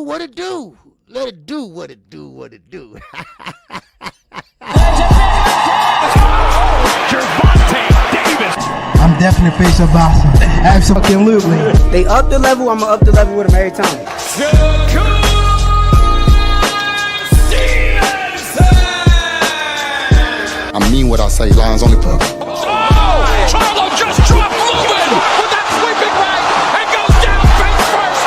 what it do. Let it do what it do, what it do. I'm definitely a face of boxing. Absolutely. They up the level, I'ma up the level with them every time. I mean what I say, lines only put. Charlo just dropped Lewin with that sweeping right and goes down face first.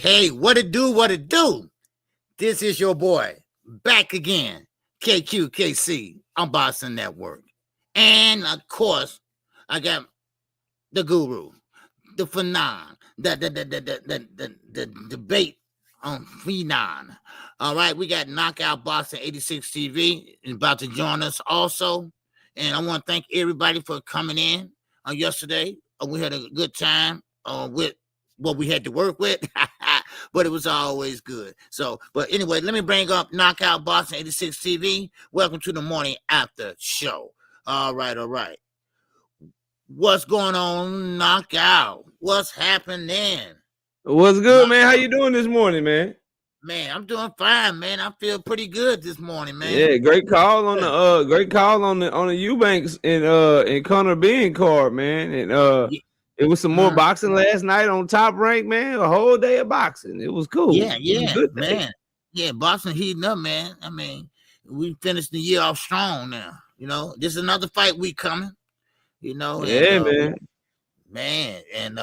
Hey, what it do, what it do? This is your boy, back again, KQKC BOXING NETWORK. And, of course, I got the guru, the phenom, the debate on phenom. All right, we got Knockoutboxing 86 TV about to join us also. And I want to thank everybody for coming in yesterday. We had a good time with what we had to work with, but it was always good. So, but anyway, let me bring up Knockoutboxing 86 TV. Welcome to the morning after show. All right. What's going on, Knockout? What's happening? What's good, man? How you doing this morning, man? Man, I'm doing fine, man. I feel pretty good this morning, man. Yeah, great call on the Eubanks and Conor Bean card, man. And it was some more boxing last night on Top Rank, man. A whole day of boxing. It was cool. Yeah, man. Yeah, boxing heating up, man. I mean, we finished the year off strong now. You know, this is another fight week coming. You know, yeah, and, man, and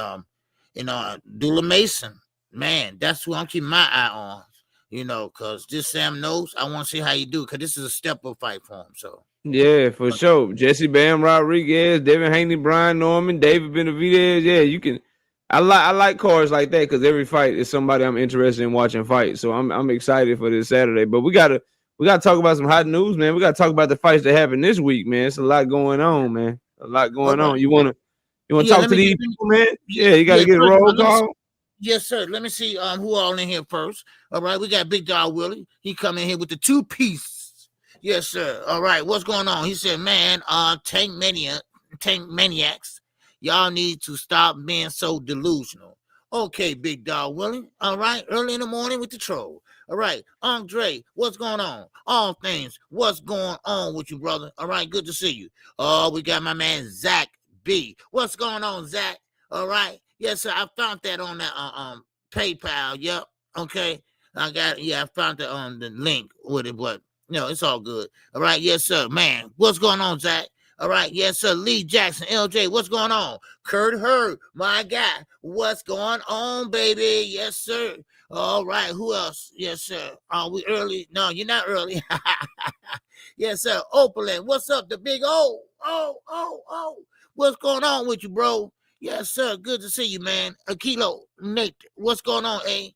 Dula Mason, man, that's who I'm keeping my eye on. You know, because this Sam knows. I want to see how you do, because this is a step-up fight for him. So yeah, for sure. Jesse Bam Rodriguez, Devin Haney, Brian Norman, David Benavidez. Yeah, you can. I like cards like that because every fight is somebody I'm interested in watching fight. So I'm excited for this Saturday. But we gotta talk about some hot news, man. We gotta talk about the fights that happened this week, man. It's a lot going on, man. A lot going on. You wanna talk to these people, man? Yeah, you gotta get a roll call. Yes, sir. Let me see who all in here first. All right, we got Big Dog Willie. He come in here with the 2-piece. Yes, sir. All right, what's going on? He said, man, tank maniacs, y'all need to stop being so delusional. Okay, Big Dog Willie. All right, early in the morning with the troll. All right, Andre, what's going on? All things, what's going on with you, brother? All right, good to see you. Oh, we got my man Zach B. What's going on, Zach? All right. Yes, sir. I found that on that PayPal. Yep. Okay. I found it on the link with it, but it's all good. All right. Yes, sir. Man, what's going on, Zach? All right. Yes, sir. Lee Jackson, LJ, what's going on? Kurt Hurd, my guy. What's going on, baby? Yes, sir. All right. Who else? Yes, sir. Are we early? No, you're not early. Yes, sir. Opaline, what's up? The big O. Oh. What's going on with you, bro? Yes, sir. Good to see you, man. Akilo, Nate, what's going on, eh?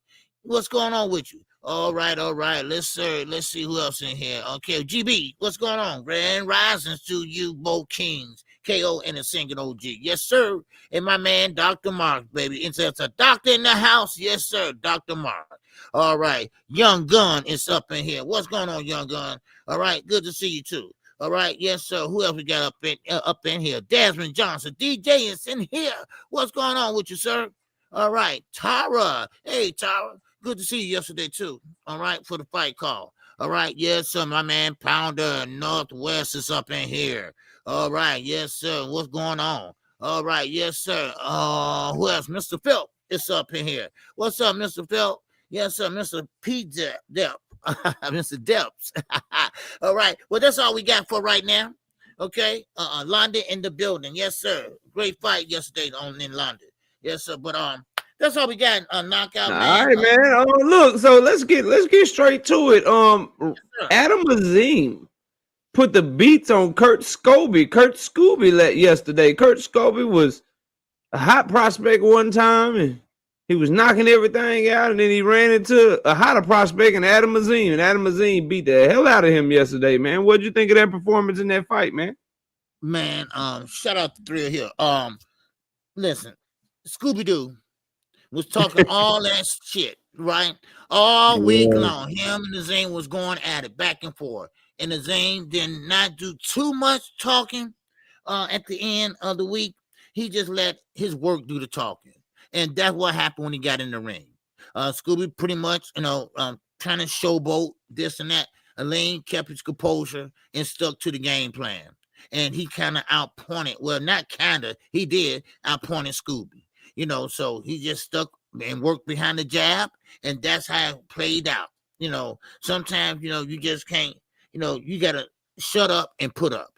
What's going on with you? All right. Let's see who else in here. Okay, GB, what's going on? Grand risings to you, Bo Kings, KO, and a singing OG. Yes, sir. And my man, Dr. Mark, baby. It's a doctor in the house. Yes, sir, Dr. Mark. All right. Young Gun is up in here. What's going on, Young Gun? All right. Good to see you, too. All right, yes, sir. Who else we got up in here? Desmond Johnson, DJ is in here. What's going on with you, sir? All right, Tara. Hey, Tara. Good to see you yesterday, too. All right, for the fight call. All right, yes, sir. My man Pounder Northwest is up in here. All right, yes, sir. What's going on? All right, yes, sir. Who else? Mr. Phil is up in here. What's up, Mr. Phil? Yes, sir. Mr. P. Depp. Mr. Depps. All right. Well, that's all we got for right now. Okay. London in the building. Yes, sir. Great fight yesterday in London. Yes, sir. But that's all we got. Knockout. Man. All right, man. Look. So let's get straight to it. Yes, Adam Azim put the beats on Kurt Scooby yesterday. Kurt Scooby was a hot prospect one time, and he was knocking everything out, and then he ran into a hotter prospect in Adam Azim, and Adam Azim beat the hell out of him yesterday, man. What'd you think of that performance in that fight, man? Man, shout out to Thrill here. Listen, Scooby-Doo was talking all that shit right? All week Yeah. long, him and the Zane was going at it back and forth. And the Zane did not do too much talking at the end of the week. He just let his work do the talking. And that's what happened when he got in the ring. Scooby pretty much, trying to showboat this and that. Elaine kept his composure and stuck to the game plan. And he kind of outpointed, well, not kind of, he did outpointed Scooby. So he just stuck and worked behind the jab, and that's how it played out. Sometimes, you just can't, you got to shut up and put up.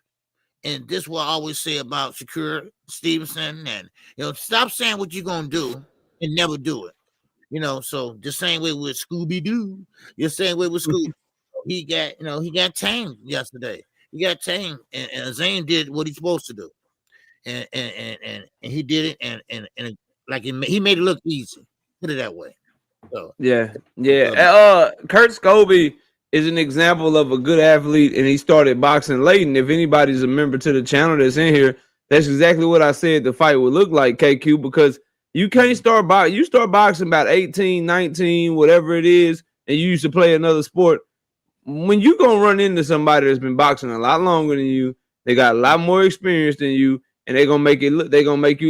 And this is what I always say about Shakur Stevenson, and, stop saying what you're going to do and never do it. So the same way with Scooby-Doo, the same way with Scooby. He got tamed yesterday. He got tamed, and Zane did what he's supposed to do. And he did it, and like he made it look easy. Put it that way. So Yeah. Kurt Scobie is an example of a good athlete, and he started boxing late. And if anybody's a member to the channel that's in here, that's exactly what I said the fight would look like, KQ, because you can't start boxing. You start boxing about 18, 19, whatever it is, and you used to play another sport. When you gonna run into somebody that's been boxing a lot longer than you, they got a lot more experience than you, and they're gonna make you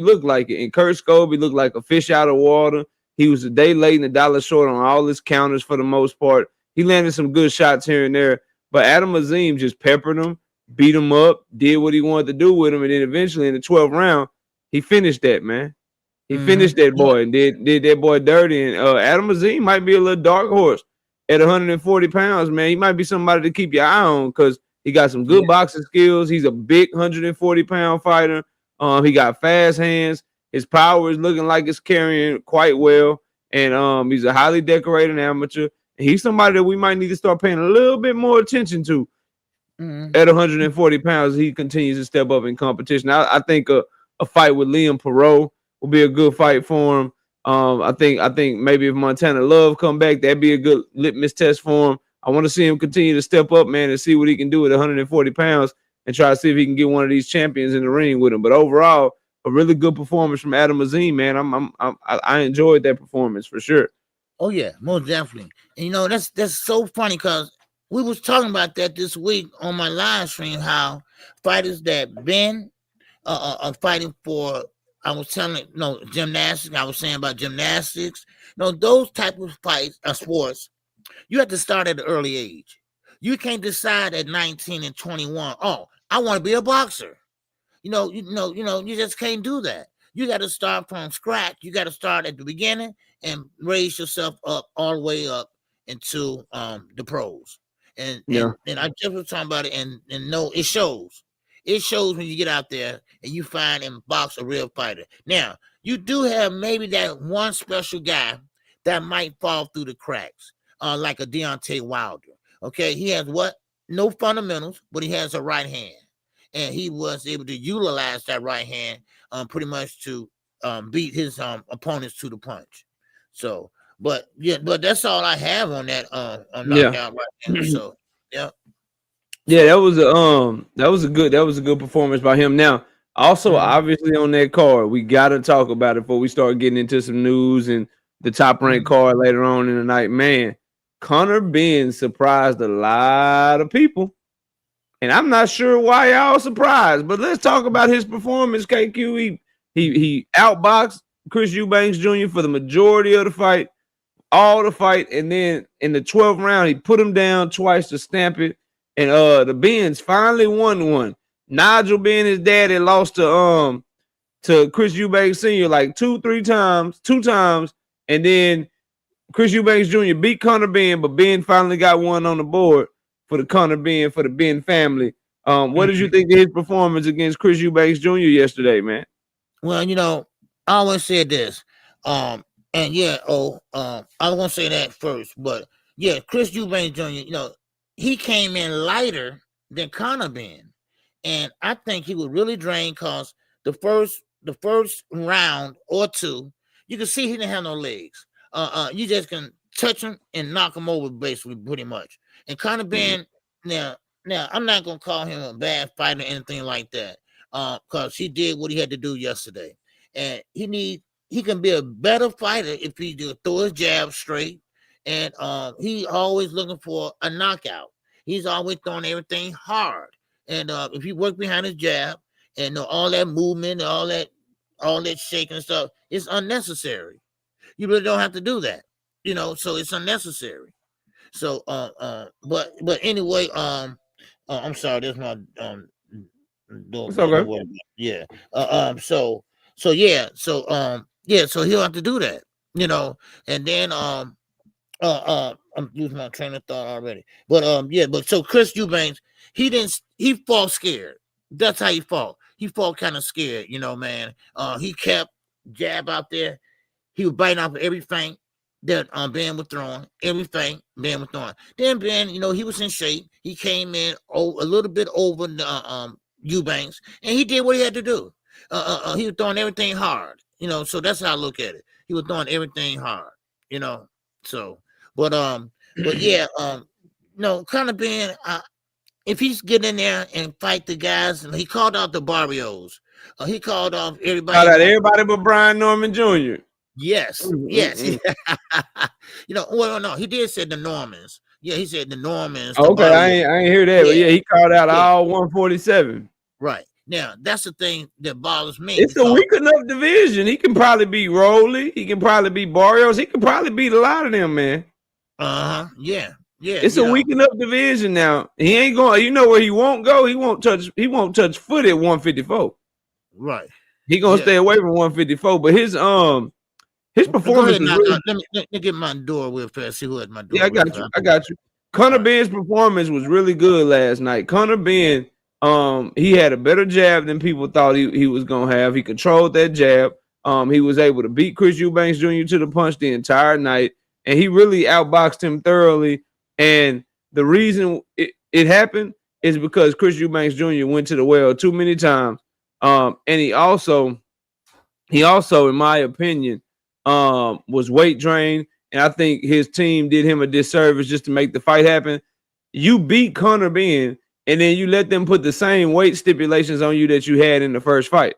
look like it. And Kurt Scobie looked like a fish out of water. He was a day late and $1 short on all his counters for the most part. He landed some good shots here and there, but Adam Azim just peppered him, beat him up, did what he wanted to do with him, and then eventually in the 12th round, he finished that, man. He finished that boy and did that boy dirty. And Adam Azim might be a little dark horse at 140 pounds, man. He might be somebody to keep your eye on because he got some good boxing skills. He's a big 140-pound fighter. He got fast hands. His power is looking like it's carrying quite well. And he's a highly decorated amateur. He's somebody that we might need to start paying a little bit more attention to at 140 pounds. He continues to step up in competition. I think a fight with Liam Perot will be a good fight for him. I think maybe if Montana Love come back, that'd be a good litmus test for him. I want to see him continue to step up, man, and see what he can do at 140 pounds and try to see if he can get one of these champions in the ring with him. But overall, a really good performance from Adam Azim, man. I enjoyed that performance for sure. Oh yeah, most definitely. And that's so funny because we was talking about that this week on my live stream, how fighters that been are fighting for. I was telling gymnastics. I was saying about gymnastics. Those type of fights or sports, you have to start at an early age. You can't decide at 19 and 21. Oh, I want to be a boxer. You just can't do that. You got to start from scratch. You got to start at the beginning and raise yourself up all the way up into the pros. And I just was talking about it, and no, it shows. It shows when you get out there and you find and box a real fighter. Now, you do have maybe that one special guy that might fall through the cracks, like a Deontay Wilder. Okay, he has no fundamentals, but he has a right hand. And he was able to utilize that right hand pretty much to beat his opponents to the punch. So, but that's all I have on that knockout right now. So, yeah. Yeah, that was a good performance by him. Now, also obviously on that card, we gotta talk about it before we start getting into some news and the top ranked card later on in the night. Man, Conor Benn surprised a lot of people. And I'm not sure why y'all surprised, but let's talk about his performance, KQ. He outboxed Chris Eubanks Jr. for the majority of the fight, all the fight, and then in the 12th round, he put him down twice to stamp it. And the Benns finally won one. Nigel Benn, his daddy, lost to Chris Eubanks Sr. like two times, and then Chris Eubanks Jr. beat Conor Benn, but Benn finally got one on the board for the Conor Benn, for the Benn family. What did you think of his performance against Chris Eubanks Jr. yesterday, man? Well, I always said this. I was gonna say that first, but yeah, Chris Eubanks Jr., he came in lighter than Conor Benn. And I think he was really drained because the first round or two, you can see he didn't have no legs. You just can touch him and knock him over basically pretty much. And Conor Benn, now I'm not gonna call him a bad fighter or anything like that, because he did what he had to do yesterday. And he he can be a better fighter if he do throw his jab straight, and he always looking for a knockout. He's always throwing everything hard, and if you work behind his jab and all that movement and all that shaking and stuff, it's unnecessary. You really don't have to do that, so it's unnecessary. So but anyway, I'm sorry, there's my It's okay. yeah. So he'll have to do that, and then I'm losing my train of thought already. But so Chris Eubanks, he fought scared. That's how he fought. He fought kind of scared, man. He kept jab out there. He was biting off every feint that Ben was throwing, everything Ben was throwing. Then Ben, he was in shape. He came in a little bit over Eubanks, and he did what he had to do. He was throwing everything hard, so that's how I look at it. He was throwing everything hard, so but yeah, kind of Ben, if he's getting in there and fight the guys, and he called out the Barrios, he called off everybody. Called out everybody but Brian Norman Jr. Yes, yes. Well, no, he did say the Normans. Yeah, he said the Normans. Okay, I ain't hear that, but yeah, he called out all 147. Right. Now, that's the thing that bothers me. It's a weak enough division. He can probably beat Rowley. He can probably beat Barrios. He can probably beat a lot of them, man. Yeah. It's a weak enough division now. He ain't going. You know where he won't go? He won't touch foot at 154. Right. He gonna stay away from 154. But his performance was really, let me get my door real fast. See who at my door. Yeah, I got you. Conor Ben's performance was really good last night. Conor Ben, he had a better jab than people thought he was gonna have. He controlled that jab. He was able to beat Chris Eubanks Jr. to the punch the entire night, and he really outboxed him thoroughly. And the reason it happened is because Chris Eubanks Jr. went to the well too many times. And he also, in my opinion, was weight drained, and I think his team did him a disservice just to make the fight happen. You beat Conor Ben, and then you let them put the same weight stipulations on you that you had in the first fight.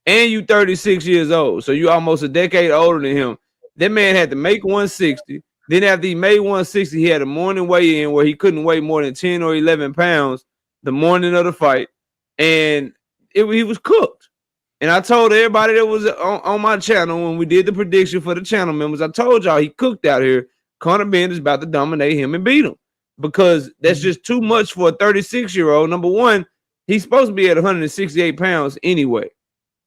And you 36 years old, so you almost a decade older than him. That man had to make 160. Then after he made 160, he had a morning weigh-in where he couldn't weigh more than 10 or 11 pounds the morning of the fight, and he was cooked. And I told everybody that was on my channel when we did the prediction for the channel members, I told y'all he cooked out here. Conor Ben is about to dominate him and beat him because that's just too much for a 36-year-old. Number one, he's supposed to be at 168 pounds anyway.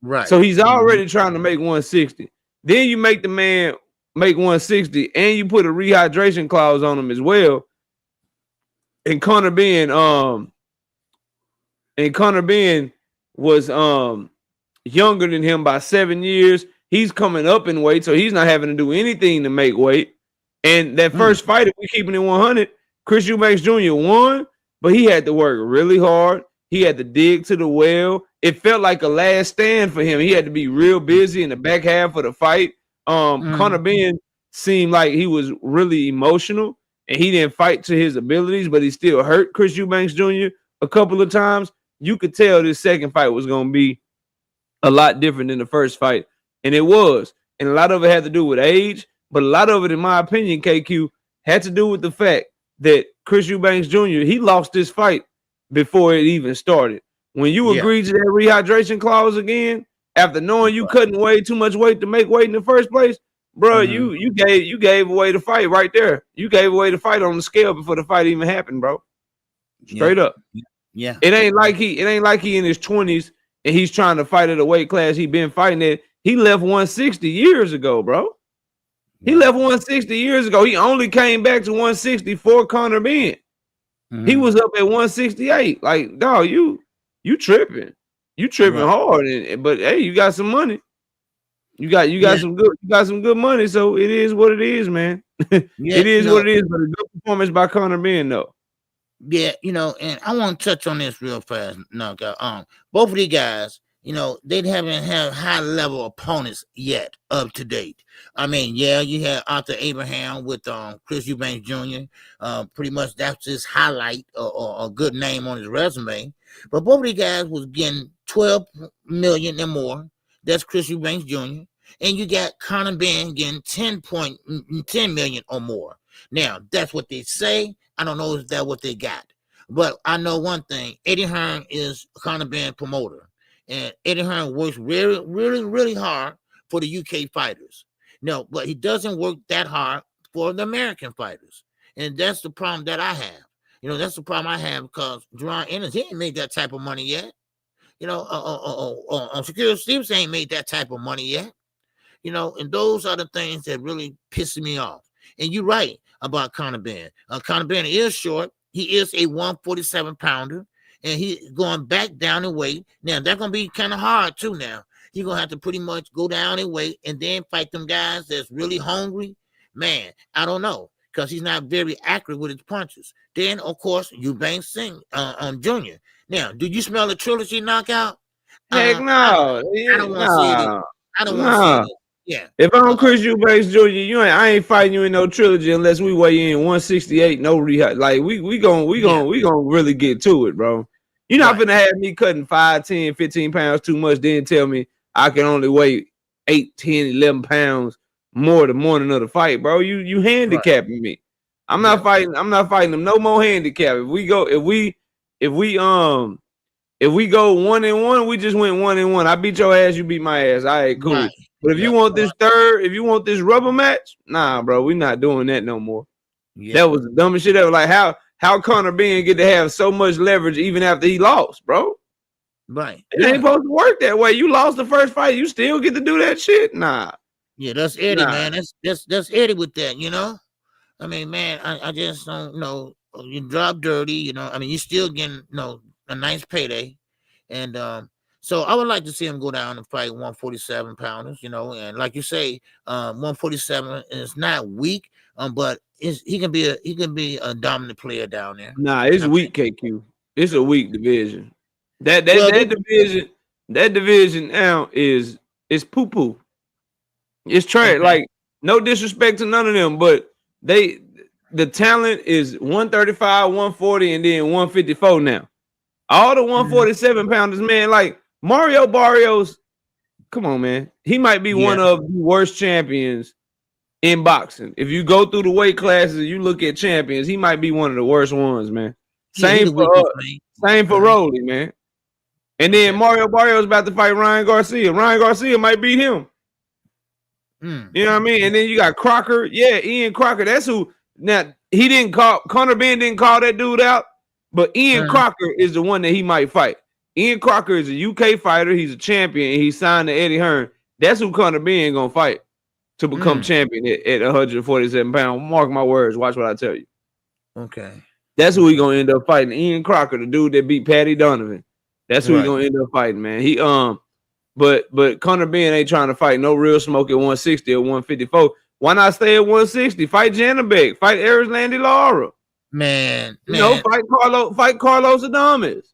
Right. So he's already trying to make 160. Then you make the man make 160 and you put a rehydration clause on him as well. And Conor Ben was younger than him by 7 years. He's coming up in weight, so he's not having to do anything to make weight. And that first fight, if we're keeping it 100, Chris Eubanks Jr. won, but he had to work really hard. He had to dig to the well. It felt like a last stand for him. He had to be real busy in the back half of the fight. Conor Ben seemed like he was really emotional, and he didn't fight to his abilities, but he still hurt Chris Eubanks Jr. a couple of times. You could tell this second fight was going to be a lot different than the first fight, and it was. And a lot of it had to do with age, but a lot of it, in my opinion, KQ, had to do with the fact that Chris Eubanks Jr., he lost this fight before it even started. When you agreed to that rehydration clause again, after knowing you cutting way too much weight to make weight in the first place, bro, you gave away the fight right there. You gave away the fight on the scale before the fight even happened, bro. Straight up. Yeah. It ain't like he in his 20s and he's trying to fight at a weight class he been fighting at. He left 160 years ago, bro. He left 160 years ago. He only came back to 160 for Conor Ben. He was up at 168. Like, dog, you tripping. You tripping hard. But hey, you got some money. You got some good money. So it is what it is, man. It is what it is. But a good performance by Conor Ben, though. Yeah, and I want to touch on this real fast. Both of these guys, they haven't had high level opponents yet up to date. I mean, you had Arthur Abraham with Chris Eubanks Jr. Pretty much that's his highlight or a good name on his resume. But both of these guys was getting 12 million and more. That's Chris Eubanks Jr. and you got Conor Ben getting 10 million or more. Now, that's what they say. I don't know if that's what they got. But I know one thing. Eddie Hearn is Conor Ben promoter. And Eddie Hearn works really, really, really hard for the UK fighters. No, but he doesn't work that hard for the American fighters. And that's the problem that I have. That's the problem I have because Jerron Ennis, he ain't made that type of money yet. Shakira Stevenson ain't made that type of money yet. And those are the things that really piss me off. And you're right about Conor Ben. Conor Ben is short. He is a 147 pounder, and he's going back down in weight. Now, that's going to be kind of hard, too, now. He's going to have to pretty much go down in weight and then fight them guys that's really hungry. Man, I don't know, because he's not very accurate with his punches. Then, of course, Eubank Singh Jr. Now, do you smell the trilogy knockout? Heck no. I don't want to see it. I don't want to see it. Yeah. If I'm Chris Eubanks Jr., I ain't fighting you in no trilogy unless we weigh in 168, no rehab. Like we gonna really get to it, bro. You're not gonna have me cutting 5, 10, 15 pounds too much, then tell me I can only weigh 8, 10, 11 pounds more the morning of the fight, bro. You handicapping me. I'm not fighting them no more handicap. If we go 1-1, we just went 1-1. I beat your ass, you beat my ass. All right, cool. Right. But if you want this rubber match, nah, bro, we not doing that no more. Yeah. That was the dumbest shit ever. Like how Conor Ben get to have so much leverage even after he lost, bro. Right. It ain't supposed to work that way. You lost the first fight, you still get to do that shit? Nah. Yeah, that's Eddie, man. That's Eddie with that, I mean, man, I just don't know. You drop dirty, I mean, you still getting, a nice payday. And so I would like to see him go down and fight 147 pounders, and like you say, 147 is not weak, but he can be a dominant player down there. Nah, it's weak, KQ. It's a weak division. That division now is poo-poo. It's trash. Okay. Like, no disrespect to none of them, but the talent is 135, 140, and then 154 now. All the 147 pounders, man, like Mario Barrios, come on, man. He might be one of the worst champions in boxing. If you go through the weight classes, you look at champions, he might be one of the worst ones, man. Same for Rolly, man. And then Mario Barrios about to fight Ryan Garcia. Ryan Garcia might beat him. You know what I mean? And then you got Crocker. Yeah, Ian Crocker. That's who. Now, Conor Ben didn't call that dude out. But Ian Crocker is the one that he might fight. Ian Crocker is a UK fighter. He's a champion. And he signed to Eddie Hearn. That's who Conor Ben gonna fight to become champion at 147 pounds. Mark my words. Watch what I tell you. Okay. That's who he gonna end up fighting. Ian Crocker, the dude that beat Patty Donovan. That's who he gonna end up fighting, man. He but Conor Ben ain't trying to fight no real smoke at 160 or 154. Why not stay at 160? Fight Janabek. Fight Erislandy Lara. Man, fight Carlos Adames.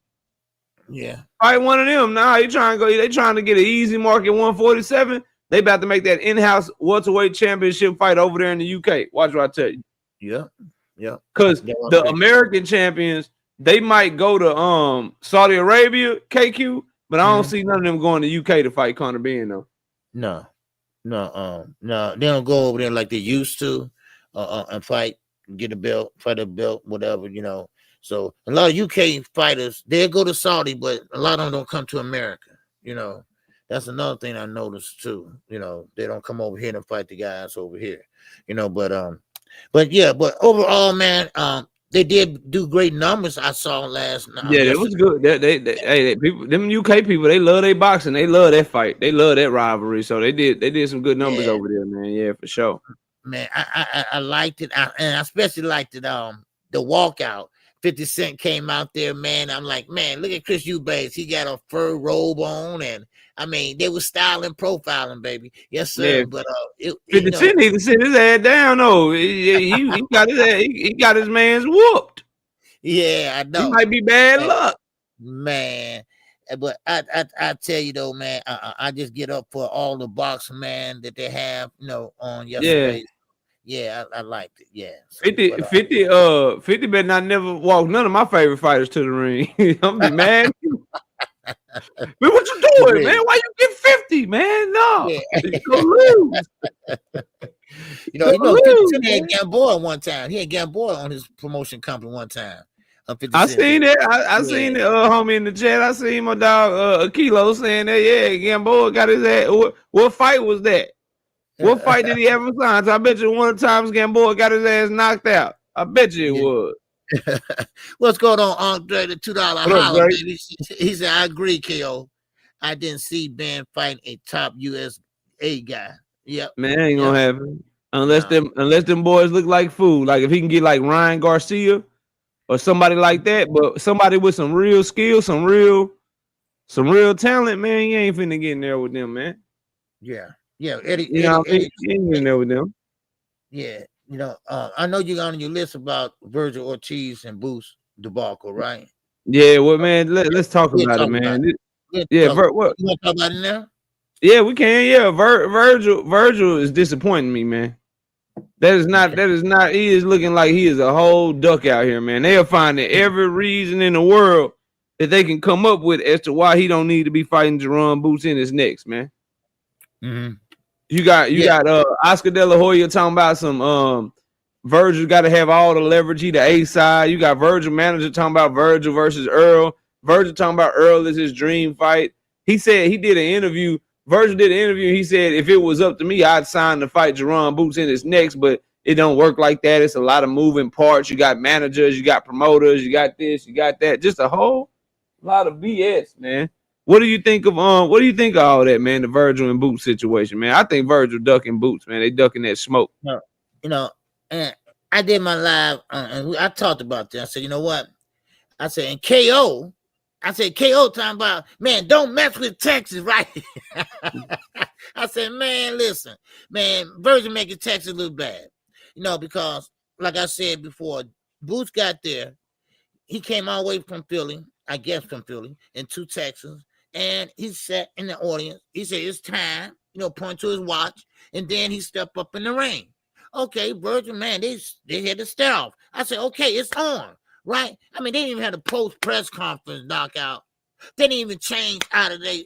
Yeah, fight one of them. Nah, they trying to get an easy mark at 147. They about to make that in-house welterweight championship fight over there in the UK. Watch what I tell you. Yeah. Because the American champions, they might go to Saudi Arabia, KQ, but I don't see none of them going to UK to fight Conor Ben though. No, they don't go over there like they used to and fight. Get a belt, fight a belt, whatever, So a lot of UK fighters, they go to Saudi, but a lot of them don't come to America. That's another thing I noticed too. They don't come over here and fight the guys over here. But overall, man, they did do great numbers. I saw last night. Yeah, that was good. Them UK people, they love their boxing. They love that fight. They love that rivalry. So they did some good numbers over there, man. Yeah, for sure. Man, I liked it, and I especially liked it. The walkout. 50 Cent came out there, man. I'm like, man, look at Chris Eubanks. He got a fur robe on, and I mean, they were styling, profiling, baby. Yes, sir. Yeah. But 50 Cent need to sit his ass down, though. He got his ass, he got his man's whooped. Yeah, I know. He might be bad luck, man. But I tell you though, man, I just get up for all the boxing, man, that they have, on yesterday. Yeah, I liked it. Yeah. So, 50 better not never walk none of my favorite fighters to the ring. I'm be mad. Man, what you doing, man? Why you get 50, man? No, you gonna lose. You know, 50 Cent had Gamboa one time. He had Gamboa on his promotion company one time. I seen it. I seen it, homie, in the chat. I seen my dog Kilo saying that. Yeah, Gamboa got his ass. What fight was that? What fight did he have in signs? I bet you one of the times Gamboa got his ass knocked out. I bet you it was. What's going on, Andre? The $2 holler, baby. He said, I agree, KO. I didn't see Ben fighting a top USA guy. Yep. Man, ain't gonna happen. Unless them boys look like food. Like if he can get like Ryan Garcia or somebody like that, but somebody with some real skill, some real talent, man, he ain't finna get in there with them, man. Yeah. Eddie, he ain't in there with them. Yeah. You know, I know you got on your list about Virgil Ortiz and Boots debacle, right? Yeah, well, man, let's talk about it, man. What? You want to talk about it now? Yeah, we can. Yeah, Virgil is disappointing me, man. That is not. He is looking like he is a whole duck out here, man. They are finding every reason in the world that they can come up with as to why he don't need to be fighting Jerome Boots in his next, man. Mm-hmm. You got Oscar De La Hoya talking about some Virgil got to have all the leverage. He the A side. You got Virgil manager talking about Virgil versus Earl. Virgil talking about Earl is his dream fight. He said he did an interview. Virgil did an interview. He said if it was up to me, I'd sign to fight Jerome Boots in his next, but it don't work like that. It's a lot of moving parts. You got managers, you got promoters, you got this, you got that. Just a whole lot of BS, man. What do you think of all that, man? The Virgil and Boots situation, man. I think Virgil ducking Boots, man. They ducking that smoke. You know, and I did my live, and I talked about that. I said, you know what? I said, and KO. I said, KO talking about, man, don't mess with Texas, right? I said, man, listen, man, Virgil making Texas look bad, you know, because like I said before, Boots got there. He came all the way from Philly, I guess from Philly, into Texas. And he sat in the audience. He said, it's time, you know, point to his watch. And then he stepped up in the ring. Okay, Virgil, man, they had to stare off. I said, okay, it's on, right? I mean, they didn't even have a post-press conference knockout. They didn't even change out of their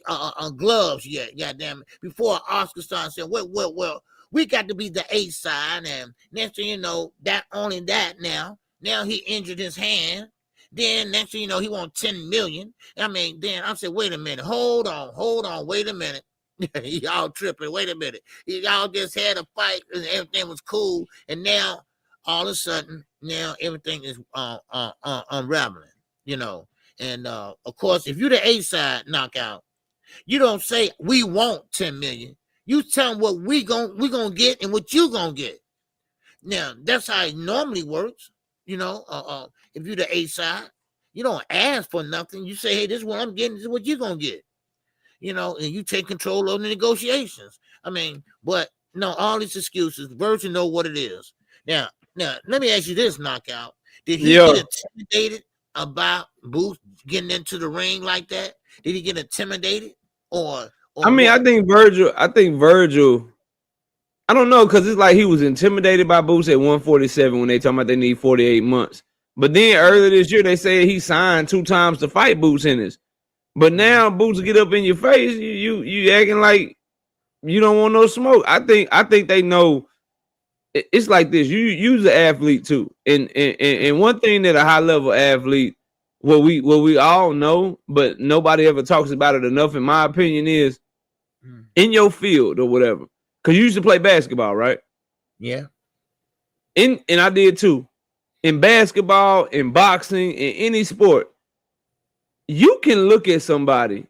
gloves yet, goddamn it. Before Oscar started saying, well, we got to be the A side. And next thing you know, only that now. Now he injured his hand. Then next thing you know, he wants 10 million. I mean, then I said, wait a minute, hold on, wait a minute. Y'all tripping, wait a minute. Y'all just had a fight and everything was cool. And now all of a sudden, now everything is unraveling, you know. And of course, if you're the A side knockout, you don't say we want 10 million. You tell them what we gonna get and what you gonna get. Now that's how it normally works. You know, if you're the A side, you don't ask for nothing. You say, hey, this is what I'm getting, this is what you're going to get. You know, and you take control of the negotiations. I mean, but no, all these excuses, Virgil know what it is. Now, let me ask you this, Knockout. Did he get intimidated about Booth getting into the ring like that? Did he get intimidated? Or I mean, what? I think Virgil, I don't know, because it's like he was intimidated by Boots at 147 when they talking about they need 48 months. But then earlier this year, they said he signed 2 times to fight Boots in this. But now Boots get up in your face, you acting like you don't want no smoke. I think they know it's like this. You's an athlete too. And one thing that a high level athlete, what we all know, but nobody ever talks about it enough, in my opinion, is in your field or whatever. Because you used to play basketball, right? Yeah. And I did too. In basketball, in boxing, in any sport, you can look at somebody,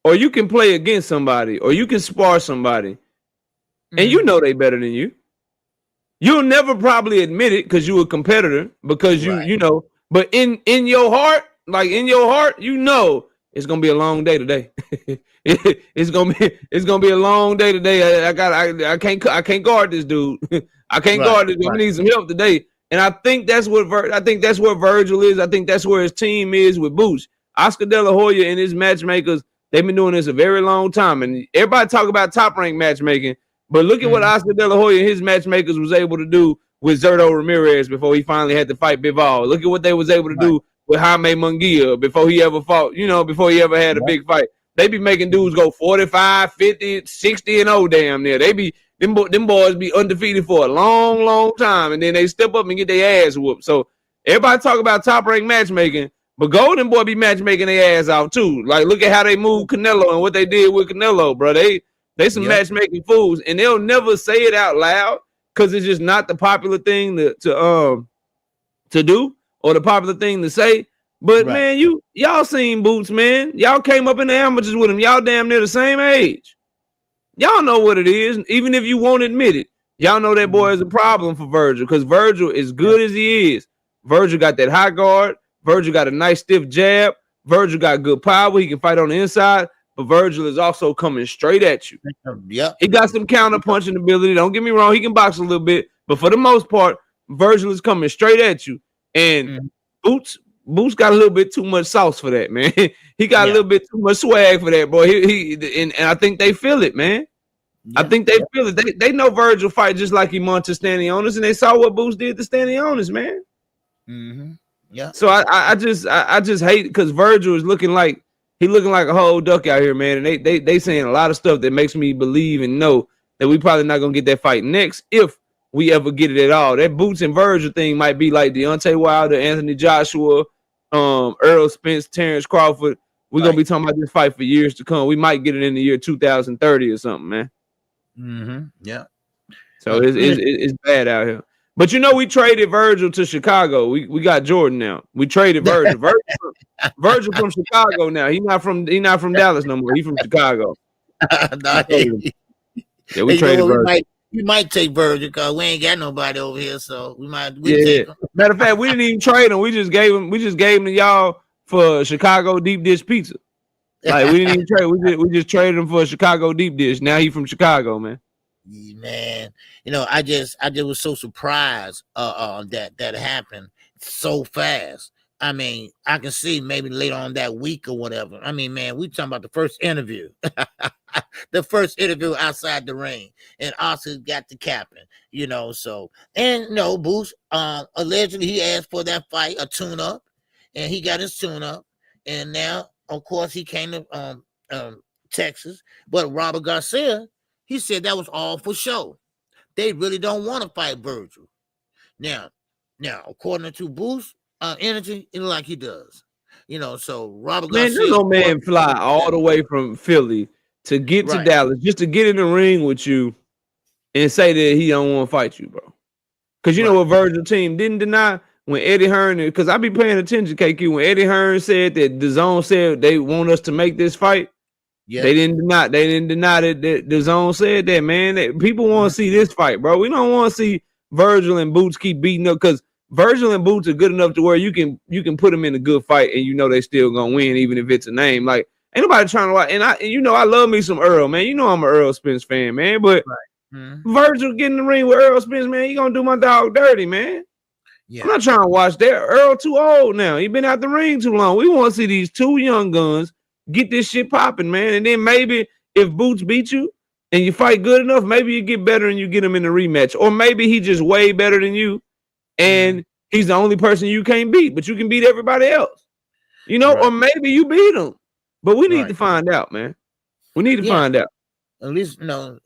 or you can play against somebody, or you can spar somebody, and you know they better than you. You'll never probably admit it because you're a competitor, because you know, but in your heart, you know it's gonna be a long day today. It's gonna be a long day today. I can't guard this dude. I can't guard this dude. I need some help today. And I think that's what Virgil is. I think that's where his team is with Boots. Oscar De La Hoya and his matchmakers, they've been doing this a very long time. And everybody talk about top rank matchmaking, but look at what Oscar De La Hoya and his matchmakers was able to do with Zerto Ramirez before he finally had to fight Bivol. Look at what they was able to do with Jaime Munguia before he ever fought, before he ever had a big fight. They be making dudes go 45, 50, 60 and 0 damn near. They be them boys be undefeated for a long, long time, and then they step up and get their ass whooped. So everybody talk about top rank matchmaking, but Golden Boy be matchmaking their ass out too. Like, look at how they moved Canelo and what they did with Canelo, bro. They some matchmaking fools, and they'll never say it out loud because it's just not the popular thing to do or the popular thing to say. But man, y'all seen Boots, man. Y'all came up in the amateurs with him. Y'all damn near the same age. Y'all know what it is, even if you won't admit it. Y'all know that boy is a problem for Virgil because Virgil, as good as he is, Virgil got that high guard. Virgil got a nice stiff jab. Virgil got good power. He can fight on the inside, but Virgil is also coming straight at you. Yep. He got some counter punching ability. Don't get me wrong. He can box a little bit, but for the most part, Virgil is coming straight at you. And Boots got a little bit too much sauce for that, man. He got a little bit too much swag for that, boy. And I think they feel it, man. I think they feel it. They know Virgil fight just like he wanted to Stanionis, and they saw what Boots did to Stanionis, man. Mm-hmm. Yeah. So I just hate because Virgil is looking like a whole duck out here, man. And they saying a lot of stuff that makes me believe and know that we probably not gonna get that fight next if we ever get it at all. That Boots and Virgil thing might be like Deontay Wilder, Anthony Joshua, Errol Spence, Terrence Crawford. We're gonna be talking about this fight for years to come. We might get it in the year 2030 or something, man. Mm-hmm. Yeah. So it's bad out here. But we traded Virgil to Chicago. We got Jordan now. We traded Virgil. Virgil from Chicago now. He not from Dallas no more. He from Chicago. Yeah, we traded Virgil. We might take Virgil because we ain't got nobody over here, so we take him. Matter of fact, we didn't even trade him. We just gave him to y'all for Chicago deep dish pizza. Like, we didn't even trade. We just traded him for a Chicago deep dish. Now he from Chicago, man. Man, I just was so surprised that happened so fast. I mean, I can see maybe later on that week or whatever. I mean, man, we talking about the first interview. The first interview outside the ring, and Oscar got the capping, so, and Boots, allegedly he asked for that fight, a tune-up, and he got his tune-up, and now, of course, he came to Texas, but Robert Garcia, he said that was all for show. They really don't want to fight Virgil. Now, according to Boots, energy, it look like he does, so Robert Garcia. Man, no man fly all the way from Philly to get to Dallas just to get in the ring with you and say that he don't want to fight you, bro. Because what Virgil team didn't deny when Eddie Hearn, because I be paying attention, KQ, when Eddie Hearn said that DAZN said they want us to make this fight, they didn't deny that DAZN said that, man. That people want to see this fight, bro. We don't want to see Virgil and Boots keep beating up because Virgil and Boots are good enough to where you can put them in a good fight and they still gonna win even if it's a name. Like, ain't nobody trying to watch. And I love me some Earl, man. I'm an Earl Spence fan, man. But Virgil getting in the ring with Earl Spence, man, he gonna do my dog dirty, man. Yeah. I'm not trying to watch that. Earl too old now. He been out the ring too long. We want to see these two young guns get this shit popping, man. And then maybe if Boots beat you and you fight good enough, maybe you get better and you get him in the rematch. Or maybe he just way better than you and he's the only person you can't beat, but you can beat everybody else. Or maybe you beat him. But we need to find out, man. We need to find out. At least,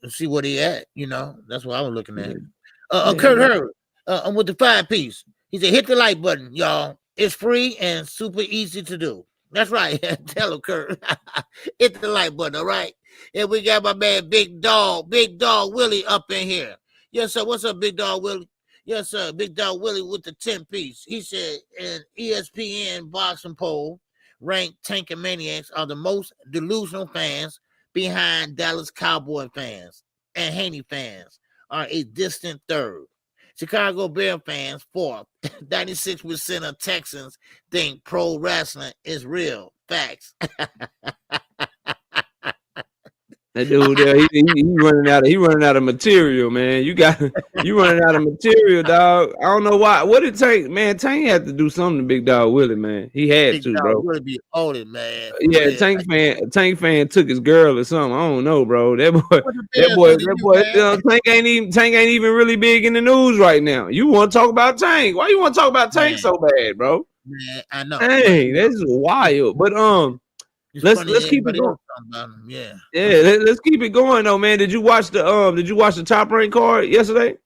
see what he at. That's what I was looking at. Kurt Hurd, with the 5-piece. He said, hit the like button, y'all. It's free and super easy to do. That's right. Tell him, Kurt. Hit the like button, all right? And we got my man, Big Dog Willie up in here. Yes, sir. What's up, Big Dog Willie? Yes, sir. Big Dog Willie with the 10-piece. He said, an ESPN boxing poll ranked Tank and Maniacs are the most delusional fans behind Dallas Cowboy fans, and Haney fans are a distant third. Chicago Bear fans fourth. 96% of Texans think pro wrestling is real. Facts. That dude there, he running out of material, man. You running out of material, dog. I don't know why. What did Tank, man? Tank had to do something to Big Dog Willie, man. He had Big to, Dog bro. Willie be older, man. Yeah, Tank fan took his girl or something. I don't know, bro. That boy. Tank ain't even really big in the news right now. You want to talk about Tank? Why you want to talk about Tank so bad, bro? Man, I know. Hey, that's wild. But It's let's funny that keep it everybody going. else talking about him. Yeah. Let's keep it going though, man. Did you watch the top rank card yesterday?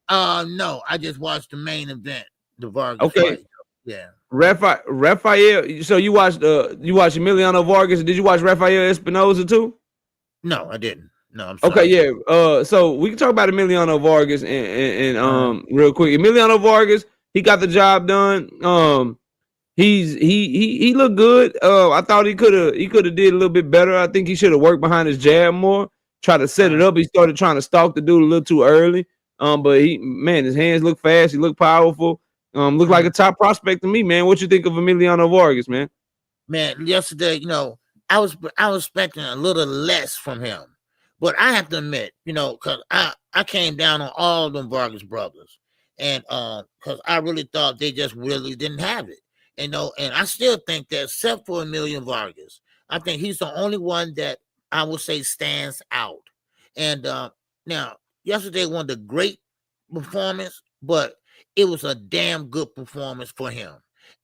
No, I just watched the main event, the Vargas Okay. fight. Yeah. Rafael. So you watched Emiliano Vargas. Did you watch Rafael Espinoza too? No, I didn't. No, I'm sorry. Okay, yeah. So we can talk about Emiliano Vargas and real quick. Emiliano Vargas, he got the job done. He looked good. I thought he could have did a little bit better. I think he should have worked behind his jab more. Try to set it up. He started trying to stalk the dude a little too early. But his hands look fast. He looked powerful. Looked like a top prospect to me, man. What you think of Emiliano Vargas, man? Man, yesterday, I was expecting a little less from him, but I have to admit, because I came down on all them Vargas brothers, and because I really thought they just really didn't have it, and I still think that except for Emiliano Vargas, I think he's the only one that I would say stands out. And now yesterday wasn't a great performance, but it was a damn good performance for him,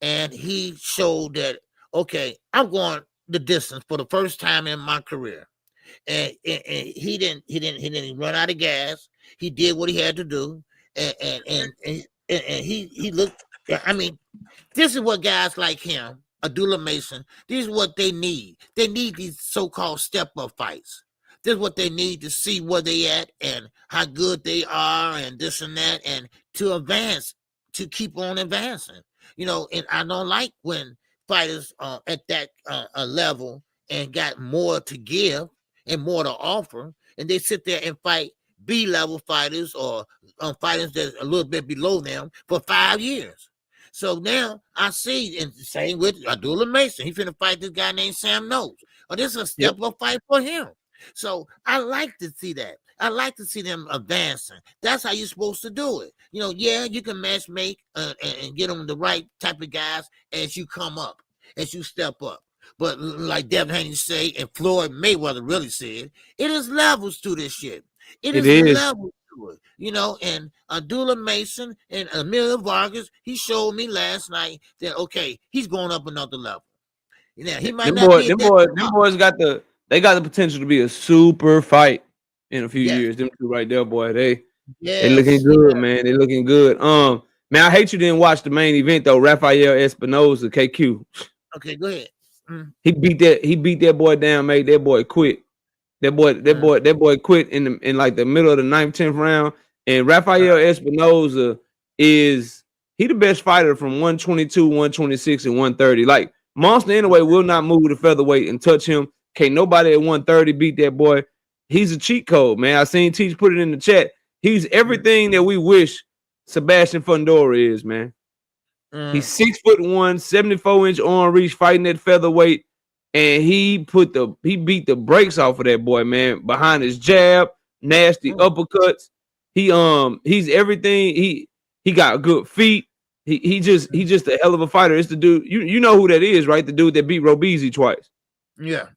and he showed that. Okay, I'm going the distance for the first time in my career, and he didn't run out of gas. He did what he had to do, and he looked. I mean, this is what guys like him, Abdullah Mason, this is what they need. They need these so-called step-up fights. This is what they need to see where they at and how good they are, and this and that, and to advance, to keep on advancing. And I don't like when fighters at that level and got more to give and more to offer, and they sit there and fight B-level fighters or fighters that's a little bit below them for 5 years. So now I see, and same with Abdullah Mason, he's finna fight this guy named Sam Knowles. This is a step-up fight for him. So I like to see that. I like to see them advancing. That's how you're supposed to do it. You can match make and get them the right type of guys as you come up, as you step up. But like Devin Haney say, and Floyd Mayweather really said, it is levels to this shit. It is levels to it. And Abdullah Mason and Emilio Vargas, he showed me last night that, okay, he's going up another level. He might not be. Them boys got the potential to be a super fight in a few years. Them two right there, boy. They looking good, man. They looking good. Man, I hate you didn't watch the main event though. Rafael Espinoza, KQ. Okay, go ahead. He beat that boy down, made that boy quit. That boy quit in like the middle of the 9th, 10th round. And Rafael Espinoza is the best fighter from 122, 126, and 130. Like Monster anyway will not move the featherweight and touch him. Can't nobody at 130 beat that boy. He's a cheat code, man. I seen Teach put it in the chat. He's everything that we wish Sebastian Fundora is, man. He's 6'1", 74-inch arm reach, fighting at featherweight, and he beat the brakes off of that boy, man. Behind his jab, nasty uppercuts. He's everything. He got good feet. He just a hell of a fighter. It's the dude. You know who that is, right? The dude that beat Robezy twice. Yeah.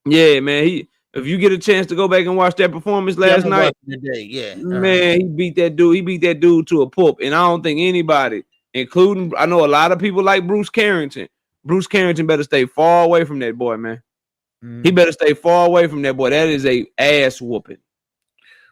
Yeah, man. If you get a chance to go back and watch that performance last night, man, he beat that dude. He beat that dude to a pulp. And I don't think anybody, including, I know a lot of people like Bruce Carrington. Bruce Carrington better stay far away from that boy, man. He better stay far away from that boy. That is a ass whooping.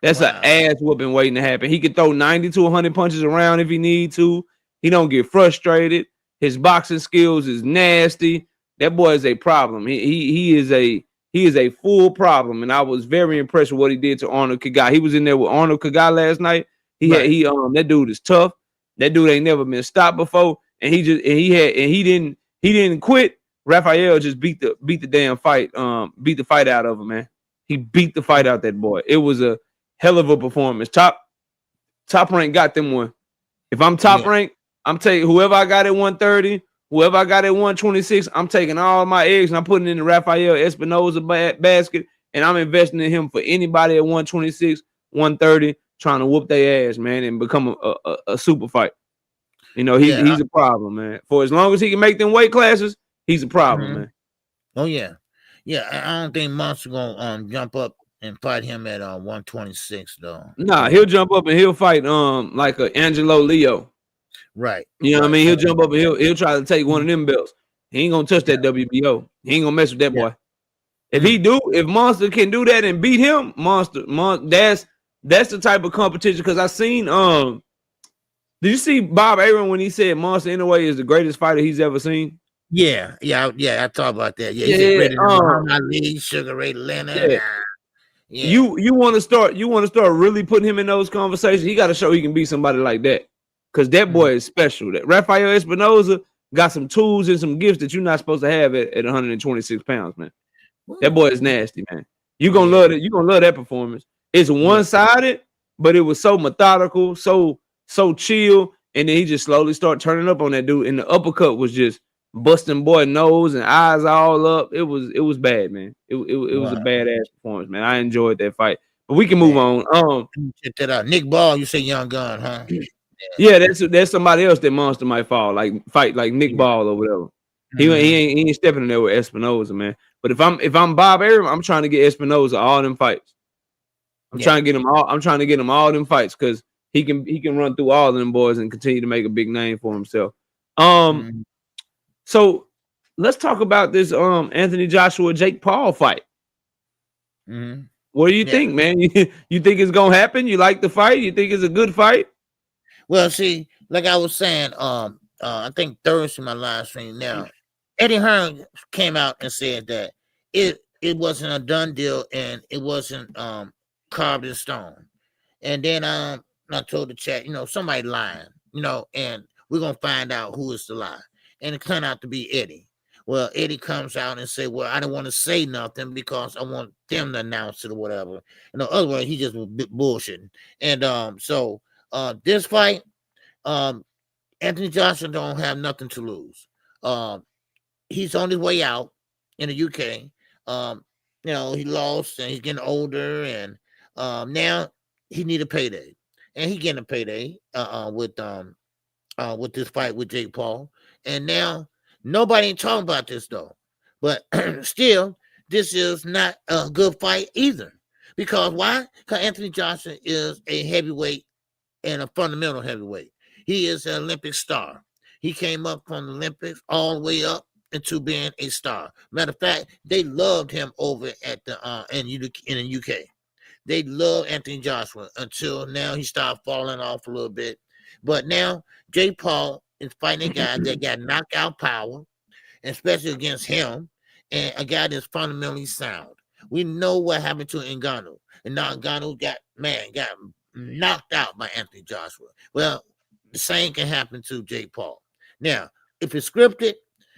That's an ass whooping waiting to happen. He can throw 90 to 100 punches around if he need to. He don't get frustrated. His boxing skills is nasty. That boy is a problem. He is a full problem, and I was very impressed with what he did to Arnold Kagai. He was in there with Arnold Kagai last night. That dude is tough. That dude ain't never been stopped before, and he didn't quit. Rafael just beat the damn fight. Beat the fight out of him, man. He beat the fight out that boy. It was a hell of a performance. Top rank got them one. If I'm top rank, I'm taking whoever I got at 130. Whoever I got at 126, I'm taking all my eggs and I'm putting in the Rafael Espinoza basket, and I'm investing in him for anybody at 126, 130, trying to whoop their ass, man, and become a super fight. He's a problem, man. For as long as he can make them weight classes, he's a problem, man. Oh yeah. I don't think Monster gonna jump up and fight him at 126 though. Nah, he'll jump up and he'll fight like a Angelo Leo. Right. You know what I Right. mean? He'll jump up and he'll try to take one of them belts. He ain't gonna touch that WBO. He ain't gonna mess with that boy. If Monster can do that and beat him, Monster, that's the type of competition. Because I seen did you see Bob Arum when he said Monster Inoue is the greatest fighter he's ever seen? Yeah. I thought about that. Yeah, he's greater than Muhammad Ali, Sugar Ray Leonard. Yeah. You want to start really putting him in those conversations. He got to show he can beat somebody like that, because that boy is special. That Rafael Espinoza got some tools and some gifts that you're not supposed to have at 126 pounds, man. That boy is nasty, man. You're gonna love it. You're gonna love that performance. It's one-sided, but it was so methodical, so chill, and then he just slowly started turning up on that dude. And the uppercut was just busting boy nose and eyes all up. It was bad, man. It was a badass performance, man. I enjoyed that fight. But we can move on. Check that out. Nick Ball, you say Young Gun, huh? Yeah, that's somebody else that Monster might fight like Nick Ball or whatever. He ain't stepping in there with Espinoza, man. But if I'm Bob Arum, I'm trying to get Espinoza all them fights. I'm trying to get him all them fights, because he can run through all of them boys and continue to make a big name for himself. So let's talk about this Anthony Joshua Jake Paul fight. What do you think, man? You think it's gonna happen? You like the fight? You think it's a good fight? Well, see, like I was saying, I think Thursday my live stream. Now, Eddie Hearn came out and said that it wasn't a done deal and it wasn't carved in stone. And then I told the chat, somebody lying, and we're gonna find out who is the lie. And it turned out to be Eddie. Well, Eddie comes out and say, well, I don't want to say nothing because I want them to announce it or whatever. Otherwise he just was bullshitting. And so this fight, Anthony Joshua don't have nothing to lose. He's on his way out in the UK. He lost and he's getting older, and now he need a payday. And he getting a payday with this fight with Jake Paul. And now nobody ain't talking about this though. But still, this is not a good fight either. Because why? Because Anthony Joshua is a heavyweight and a fundamental heavyweight. He is an Olympic star. He came up from the Olympics all the way up into being a star. Matter of fact, they loved him over at the in the UK. They love Anthony Joshua until now he started falling off a little bit. But now Jake Paul is fighting a guy that got knockout power, especially against him, and a guy that's fundamentally sound. We know what happened to Ngannou. And now Ngannou got knocked out by Anthony Joshua. Well, the same can happen to Jake Paul. Now, if it's scripted,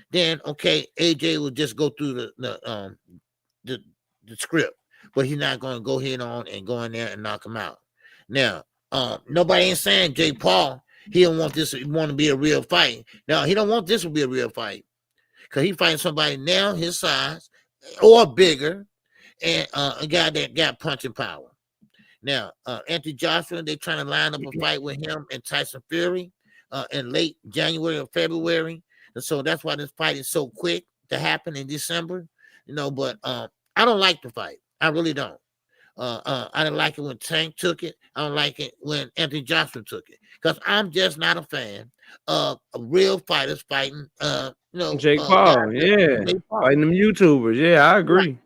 then okay, AJ will just go through the script, but he's not going to go head on and go in there and knock him out. Now, nobody ain't saying Jake Paul, he don't want this, he want to be a real fight. Now, he don't want this to be a real fight, because he fighting somebody now his size or bigger, and a guy that got punching power. Now, Anthony Joshua, they're trying to line up a fight with him and Tyson Fury in late January or February. And so that's why this fight is so quick to happen in December. But I don't like the fight. I really don't. I didn't like it when Tank took it. I don't like it when Anthony Joshua took it, because I'm just not a fan of real fighters fighting. Jake Paul, Jake Paul. Fighting them YouTubers. Yeah, I agree.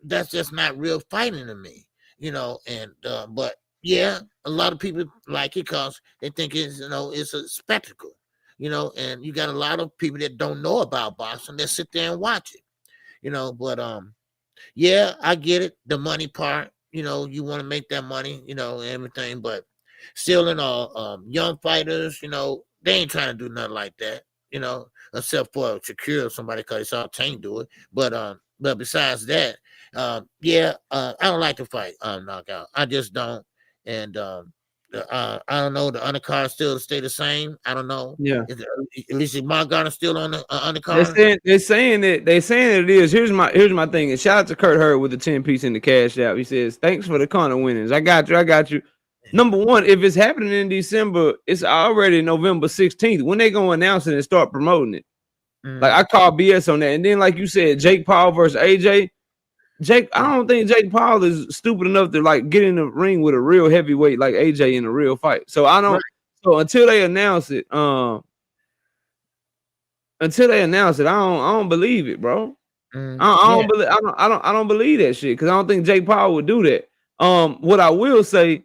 That's just not real fighting to me. But yeah, a lot of people like it because they think it's a spectacle. And you got a lot of people that don't know about boxing that sit there and watch it. But yeah, I get it. The money part, you want to make that money, and everything, but still in all, young fighters, they ain't trying to do nothing like that, except for Shakur or somebody, because they saw Tank do it. But besides that, I don't like to fight knockout. I just don't. And I don't know. The undercard still stay the same. I don't know. Yeah. At least is Mark Garner still on the undercard? They're saying it is. Here's my thing. And shout out to Kurt Hurd with the 10-piece in the cash out. He says, "Thanks for the corner winnings. I got you. Number one, if it's happening in December, it's already November 16th. When they gonna announce it and start promoting it? Like, I call BS on that. And then, like you said, Jake Paul versus AJ. I don't think Jake Paul is stupid enough to like get in the ring with a real heavyweight like AJ in a real fight. So I don't So until they announce it, I don't believe it, bro. I don't believe that shit because I don't think Jake Paul would do that. What I will say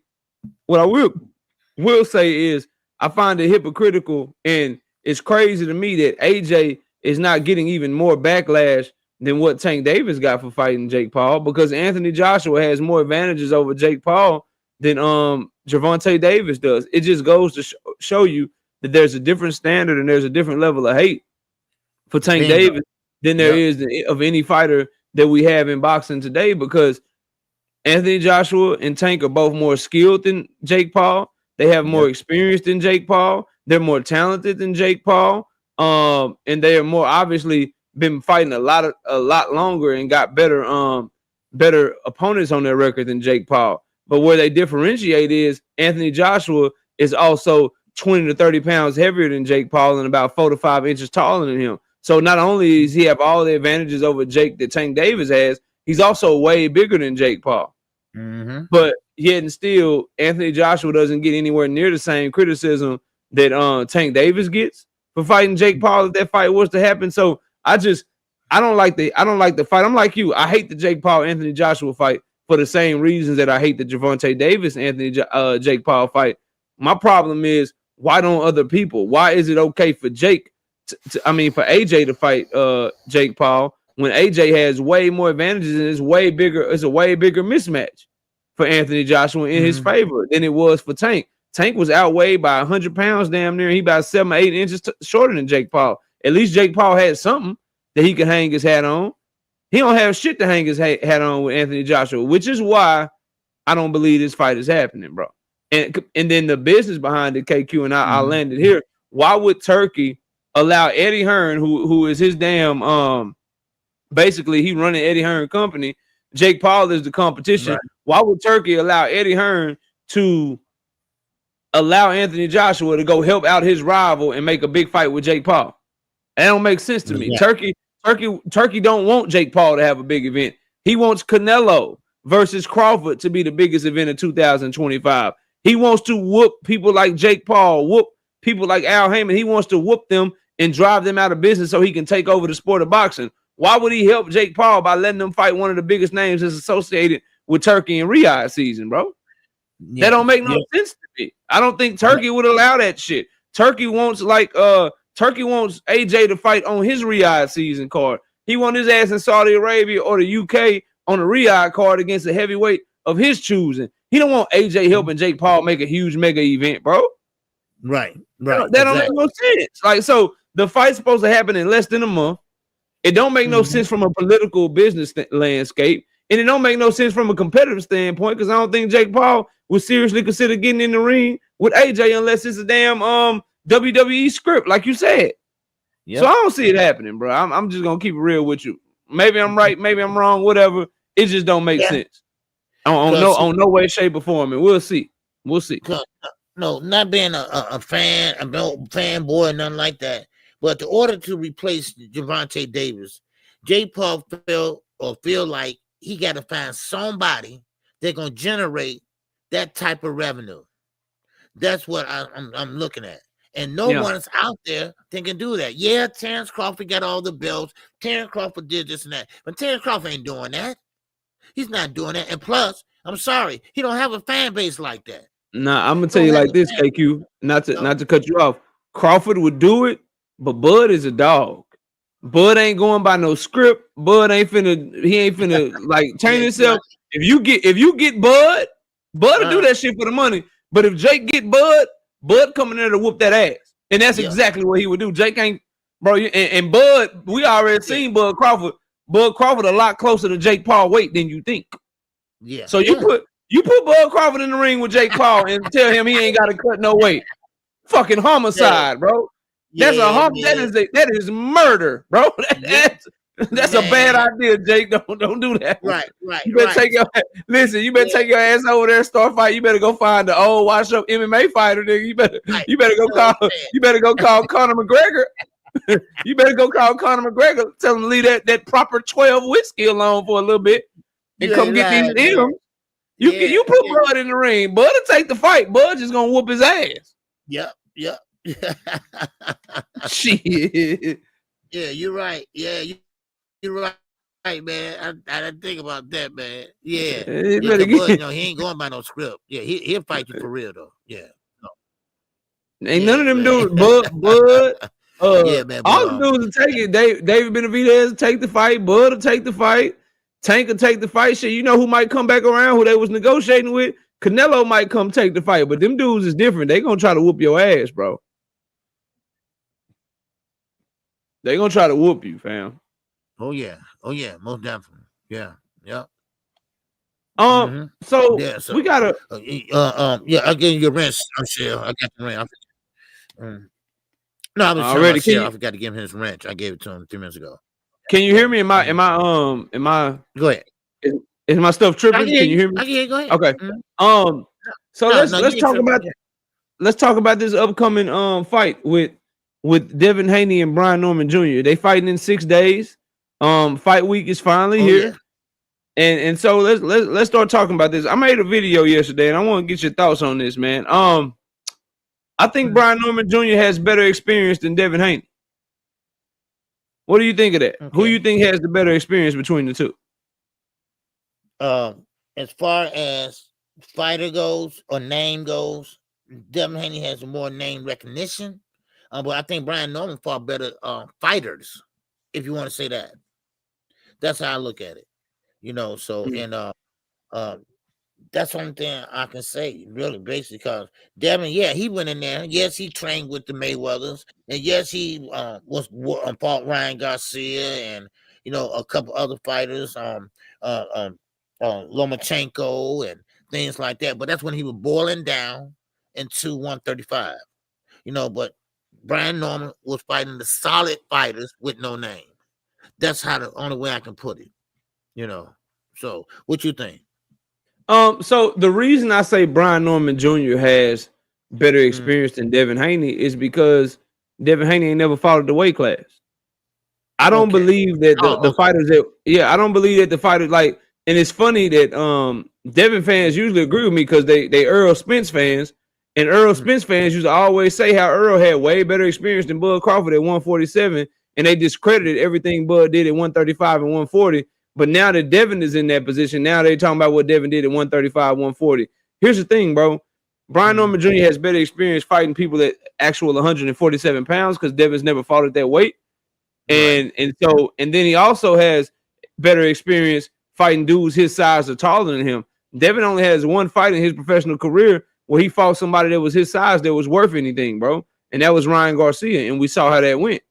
is I find it hypocritical and it's crazy to me that AJ is not getting even more backlash than what Tank Davis got for fighting Jake Paul because Anthony Joshua has more advantages over Jake Paul than Gervonta Davis does. It just goes to show you that there's a different standard and there's a different level of hate for Tank Davis than there is of any fighter that we have in boxing today because Anthony Joshua and Tank are both more skilled than Jake Paul. They have more experience than Jake Paul. They're more talented than Jake Paul. And they are more obviously been fighting a lot longer and got better opponents on their record than Jake Paul. But where they differentiate is Anthony Joshua is also 20 to 30 pounds heavier than Jake Paul and about 4 to 5 inches taller than him. So not only does he have all the advantages over Jake that Tank Davis has, he's also way bigger than Jake Paul. Mm-hmm. But yet and still, Anthony Joshua doesn't get anywhere near the same criticism that Tank Davis gets for fighting Jake Paul if that fight was to happen. So I don't like the fight. I'm like you. I hate the Jake Paul Anthony Joshua fight for the same reasons that I hate the Gervonta Davis Jake Paul fight. My problem is why don't other people? Why is it okay for Jake? For AJ to fight Jake Paul when AJ has way more advantages and it's way bigger. It's a way bigger mismatch for Anthony Joshua in his favor than it was for Tank. Tank was outweighed by 100 pounds damn near. He about 7 or 8 inches shorter than Jake Paul. At least Jake Paul had something that he could hang his hat on. He don't have shit to hang his hat on with Anthony Joshua, which is why I don't believe this fight is happening, bro. And then the business behind it, KQ, and I landed here. Why would Turkey allow Eddie Hearn, who is his damn basically he running Eddie Hearn company? Jake Paul is the competition. Right. Why would Turkey allow Eddie Hearn to allow Anthony Joshua to go help out his rival and make a big fight with Jake Paul? That don't make sense to me. Turkey don't want Jake Paul to have a big event. He wants Canelo versus Crawford to be the biggest event of 2025. He wants to whoop people like Jake Paul, whoop people like Al Heyman. He wants to whoop them and drive them out of business so he can take over the sport of boxing. Why would he help Jake Paul by letting them fight one of the biggest names that's associated with Turkey and Riyadh season, bro? Yeah, that don't make no sense to me. I don't think Turkey would allow that shit. Turkey wants AJ to fight on his Riyadh season card. He wants his ass in Saudi Arabia or the UK on the Riyadh card against a heavyweight of his choosing. He don't want AJ helping Jake Paul make a huge mega event, bro. Right. That don't make no sense. Like, so the fight's supposed to happen in less than a month. It don't make no sense from a political business landscape, and it don't make no sense from a competitive standpoint because I don't think Jake Paul would seriously consider getting in the ring with AJ unless it's a damn WWE script, like you said. Yep. So I don't see it happening, bro. I'm just gonna keep it real with you. Maybe I'm right, maybe I'm wrong, whatever. It just don't make sense. On no way, shape, or form. And we'll see. No, not being a fan, a fanboy, nothing like that. But in order to replace Gervonta Davis, Jake Paul feel like he got to find somebody that's gonna generate that type of revenue. That's what I'm looking at. And no one's out there that can do that. Yeah, Terrence Crawford got all the belts. Terrence Crawford did this and that. But Terrence Crawford ain't doing that. He's not doing that. And plus, I'm sorry, he don't have a fan base like that. Nah, I'm gonna tell you like this, KQ. Not to cut you off. Crawford would do it, but Bud is a dog. Bud ain't going by no script. Bud ain't finna like change himself. If you get Bud will do that shit for the money. But if Jake get Bud coming there to whoop that ass. And that's exactly what he would do. Jake ain't, bro, and Bud, we already seen Bud Crawford. Bud Crawford a lot closer to Jake Paul weight than you think. Yeah. So you put Bud Crawford in the ring with Jake Paul and tell him he ain't got to cut no weight. Fucking homicide, bro. That is murder, bro. That's a bad idea, Jake. Don't do that. Right. You better take your take your ass over there and start fight. You better go find the old washed up MMA fighter, nigga. You better go call Conor McGregor. You better go call Conor McGregor. Tell him to leave that proper 12 whiskey alone for a little bit and come get these M's. You put Bud in the ring. Bud will take the fight. Bud just gonna whoop his ass. Yep. Yep. Shit. Yeah, you're right. Yeah, you're right, man. I didn't think about that, man. Yeah. Hey, Yeah, better 'cause Bud, get, he ain't going by no script. Yeah, he'll fight you for real though. Yeah. No. ain't none Yeah, of them man. dudes, Bud. Yeah, man, but All the dudes will take it. David Benavidez will take the fight. Bud will take the fight. Tank will take the fight. Shit, you know who might come back around? Who they was negotiating with? Canelo might come take the fight, but them dudes is different. They gonna try to whoop your ass, bro. They gonna try to whoop you, fam. oh yeah, most definitely. Yeah, yeah. So Yeah, so we gotta. yeah, I gave you your rent, Shell. I got the rent. No, I was talking Already, about Shell. I forgot to give him his wrench. I gave it to him 3 minutes ago. can you hear me? Am I Go ahead. is my stuff tripping? Can you hear me? I can hear you. Go ahead. Okay. So let's talk about let's talk about this upcoming fight with Devin Haney and Brian Norman Jr. They fighting in 6 days. Fight week is finally here. Yeah. And so let's start talking about this. I made a video yesterday and I want to get your thoughts on this, man. I think Brian Norman Jr. has better experience than Devin Haney. What do you think of that? Okay. Who you think has the better experience between the two? As far as fighter goes or name goes, Devin Haney has more name recognition. But I think Brian Norman fought better fighters, if you want to say that. That's how I look at it. You know, so and that's one thing I can say, really, basically, because Devin, yeah, he went in there. Yes, he trained with the Mayweathers, and yes, he fought Ryan Garcia and a couple other fighters, Lomachenko and things like that. But that's when he was boiling down into 135. But Brian Norman was fighting the solid fighters with no name. That's the only way I can put it. So what you think? So the reason I say Brian Norman Jr. has better experience than Devin Haney is because Devin Haney ain't never fought at the weight class. I don't believe that the fighters I don't believe that the fighters and it's funny that Devin fans usually agree with me because they Earl Spence fans, and Earl Spence fans used to always say how Earl had way better experience than Bud Crawford at 147, and they discredited everything Bud did at 135 and 140. But now that Devin is in that position, now they're talking about what Devin did at 135, 140. Here's the thing, bro. Brian Norman Jr. has better experience fighting people at actual 147 pounds because Devin's never fought at that weight. And then he also has better experience fighting dudes his size or taller than him. Devin only has one fight in his professional career where he fought somebody that was his size that was worth anything, bro. And that was Ryan Garcia, and we saw how that went.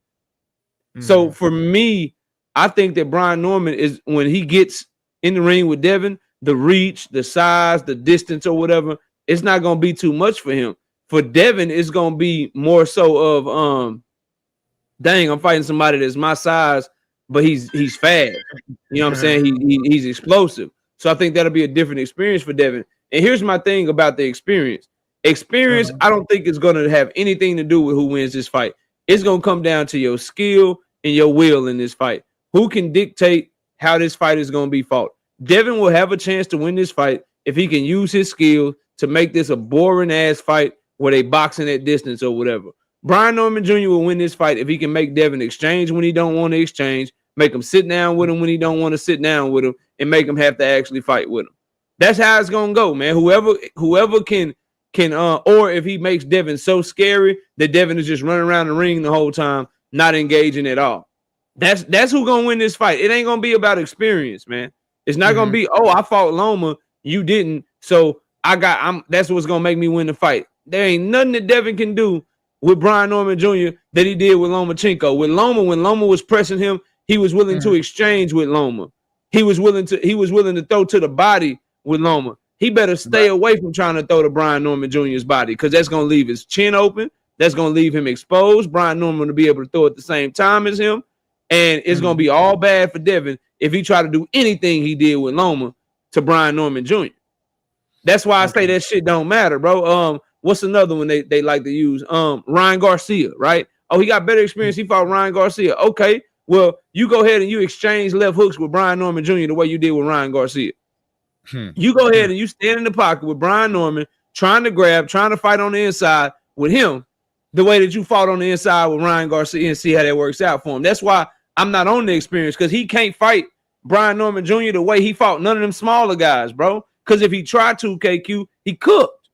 So for me, I think that Brian Norman is, when he gets in the ring with Devin, the reach, the size, the distance or whatever, it's not going to be too much for him. For Devin, it's going to be more so of, dang, I'm fighting somebody that's my size, but he's fast. You know what I'm saying? He's explosive. So I think that'll be a different experience for Devin. And here's my thing about the experience. I don't think it's going to have anything to do with who wins this fight. It's going to come down to your skill and your will in this fight. Who can dictate how this fight is going to be fought? Devin will have a chance to win this fight if he can use his skill to make this a boring ass fight where they boxing at distance or whatever. Brian Norman Jr. will win this fight if he can make Devin exchange when he don't want to exchange, make him sit down with him when he don't want to sit down with him, and make him have to actually fight with him. That's how it's going to go, man. Whoever can or if he makes Devin so scary that Devin is just running around the ring the whole time, not engaging at all. That's who's gonna win this fight. It ain't gonna be about experience, man. It's not gonna be, I fought Loma, you didn't, so that's what's gonna make me win the fight. There ain't nothing that Devin can do with Brian Norman Jr. that he did with Lomachenko. With Loma, when Loma was pressing him, he was willing to exchange with Loma. He was willing to throw to the body with Loma. He better stay away from trying to throw to Brian Norman Jr.'s body because that's gonna leave his chin open. That's gonna leave him exposed. Brian Norman to be able to throw at the same time as him. And it's going to be all bad for Devin if he try to do anything he did with Loma to Brian Norman Jr. That's why I say that shit don't matter, bro. What's another one they like to use? Ryan Garcia, right? Oh, he got better experience. He fought Ryan Garcia. Okay, well, you go ahead and you exchange left hooks with Brian Norman Jr. the way you did with Ryan Garcia. You go ahead and you stand in the pocket with Brian Norman, trying to fight on the inside, with him the way that you fought on the inside with Ryan Garcia and see how that works out for him. That's why I'm not on the experience, because he can't fight Brian Norman Jr. the way he fought none of them smaller guys, bro. Because if he tried to, KQ, he cooked.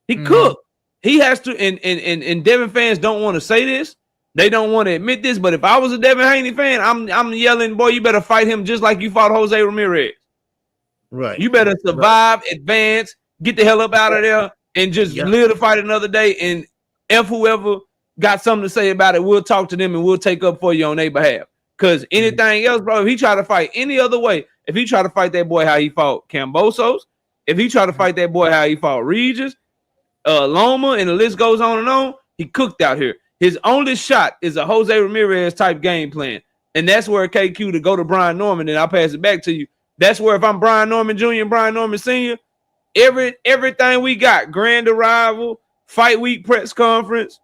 He cooked. He has to, and Devin fans don't want to say this. They don't want to admit this, but if I was a Devin Haney fan, I'm yelling, boy, you better fight him just like you fought Jose Ramirez. Right. You better survive, advance, get the hell up out of there, and just live to fight another day. And if whoever got something to say about it, we'll talk to them and we'll take up for you on their behalf. Because anything else, bro, if he try to fight any other way, if he try to fight that boy how he fought Kambosos, if he try to fight that boy how he fought Regis, Loma, and the list goes on, he cooked out here. His only shot is a Jose Ramirez type game plan. And that's where KQ to go to Brian Norman, and I'll pass it back to you. That's where if I'm Brian Norman Jr. and Brian Norman Sr., everything we got, grand arrival, fight week press conference,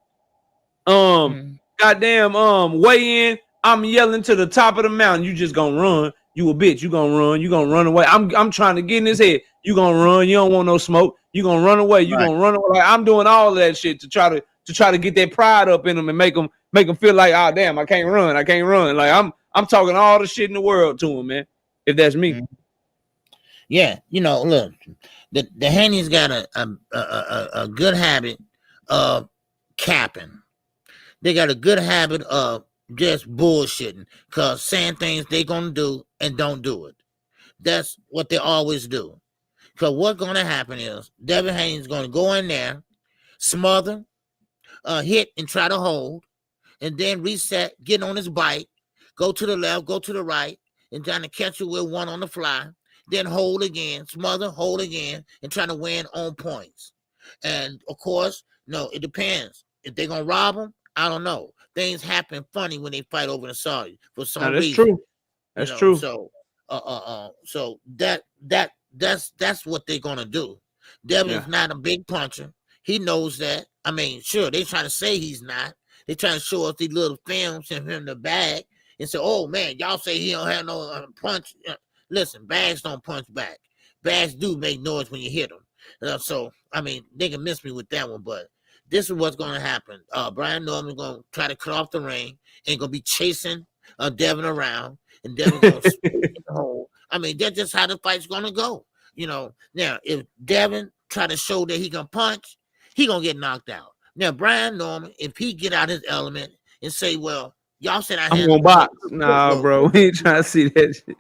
goddamn weigh in, I'm yelling to the top of the mountain, you just gonna run. You a bitch, you gonna run away. I'm trying to get in his head. You gonna run, you don't want no smoke, you gonna run away, gonna run away. Like, I'm doing all of that shit to try to get that pride up in him and make him feel like, oh damn, I can't run. Like I'm talking all the shit in the world to him, man. If that's me. Yeah, look, the Haney's got a good habit of capping. They got a good habit of just bullshitting, because saying things they gonna do and don't do it. That's what they always do. Because what's gonna happen is Devin Haney's gonna go in there, smother, hit and try to hold, and then reset, get on his bike, go to the left, go to the right, and trying to catch you with one on the fly, then hold again, smother, hold again, and trying to win on points. And of course, no, it depends. If they're gonna rob him, I don't know. Things happen funny when they fight over in Saudi for some reason. That's true. So, so that's what they're gonna do. Devin's not a big puncher. He knows that. I mean, sure, they trying to say he's not. They trying to show us these little films of him in the bag and say, "Oh man, y'all say he don't have no punch." Listen, bags don't punch back. Bags do make noise when you hit them. So I mean, they can miss me with that one, but this is what's going to happen. Brian Norman's going to try to cut off the ring and going to be chasing Devin around, and Devin's going to spin in the hole. I mean, that's just how the fight's going to go. Now, if Devin try to show that he can punch, he going to get knocked out. Now, Brian Norman, if he get out his element and say, well, y'all said I'm going to box. Nah, bro, we ain't trying to see that shit.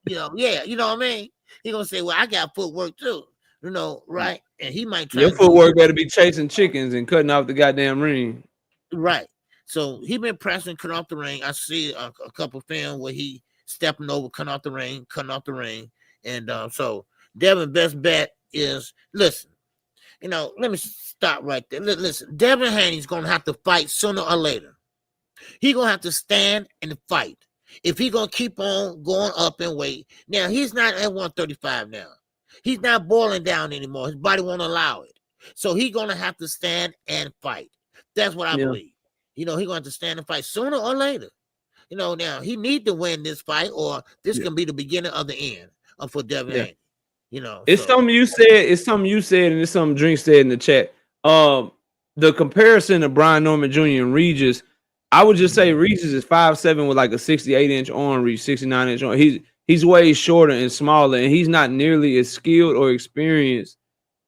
Yeah, you know what I mean? He going to say, well, I got footwork too. Right? And he might try. Your footwork better be chasing chickens and cutting off the goddamn ring. Right. So he been pressing, cutting off the ring. I see a couple film where he stepping over, cutting off the ring. And so Devin best bet is, listen, let me stop right there. Listen, Devin Haney's going to have to fight sooner or later. He's going to have to stand and fight. If he's going to keep on going up in weight. Now, he's not at 135 now. He's not boiling down anymore. His body won't allow it. So he's going to have to stand and fight. That's what I believe. He's going to have to stand and fight sooner or later. Now he need to win this fight, or this can be the beginning of the end for Devin Haney. It's something you said. It's something you said, and it's something Drink said in the chat. The comparison of Brian Norman Jr. and Regis, I would just say Regis is 5'7" with like a 68-inch arm reach, 69-inch arm. He's way shorter and smaller, and he's not nearly as skilled or experienced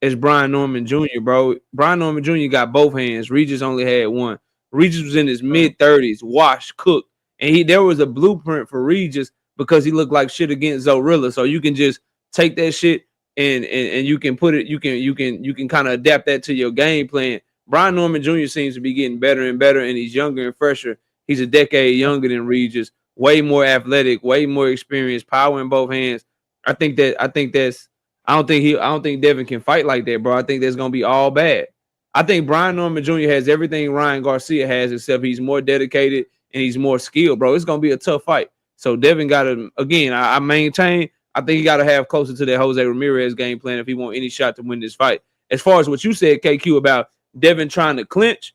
as Brian Norman Jr., bro. Brian Norman Jr. got both hands. Regis only had one. Regis was in his mid-30s, washed, cooked, and there was a blueprint for Regis because he looked like shit against Zorilla. So you can just take that shit and you can put it, you can kind of adapt that to your game plan. Brian Norman Jr. seems to be getting better and better, and he's younger and fresher. He's a decade younger than Regis. Way more athletic, way more experienced, power in both hands. I don't think Devin can fight like that, bro. I think that's gonna be all bad. I think Brian Norman Jr. has everything Ryan Garcia has, except he's more dedicated and he's more skilled, bro. It's gonna be a tough fight. So Devin gotta, again, I maintain, I think he gotta have closer to that Jose Ramirez game plan if he want any shot to win this fight. As far as what you said, KQ, about Devin trying to clinch,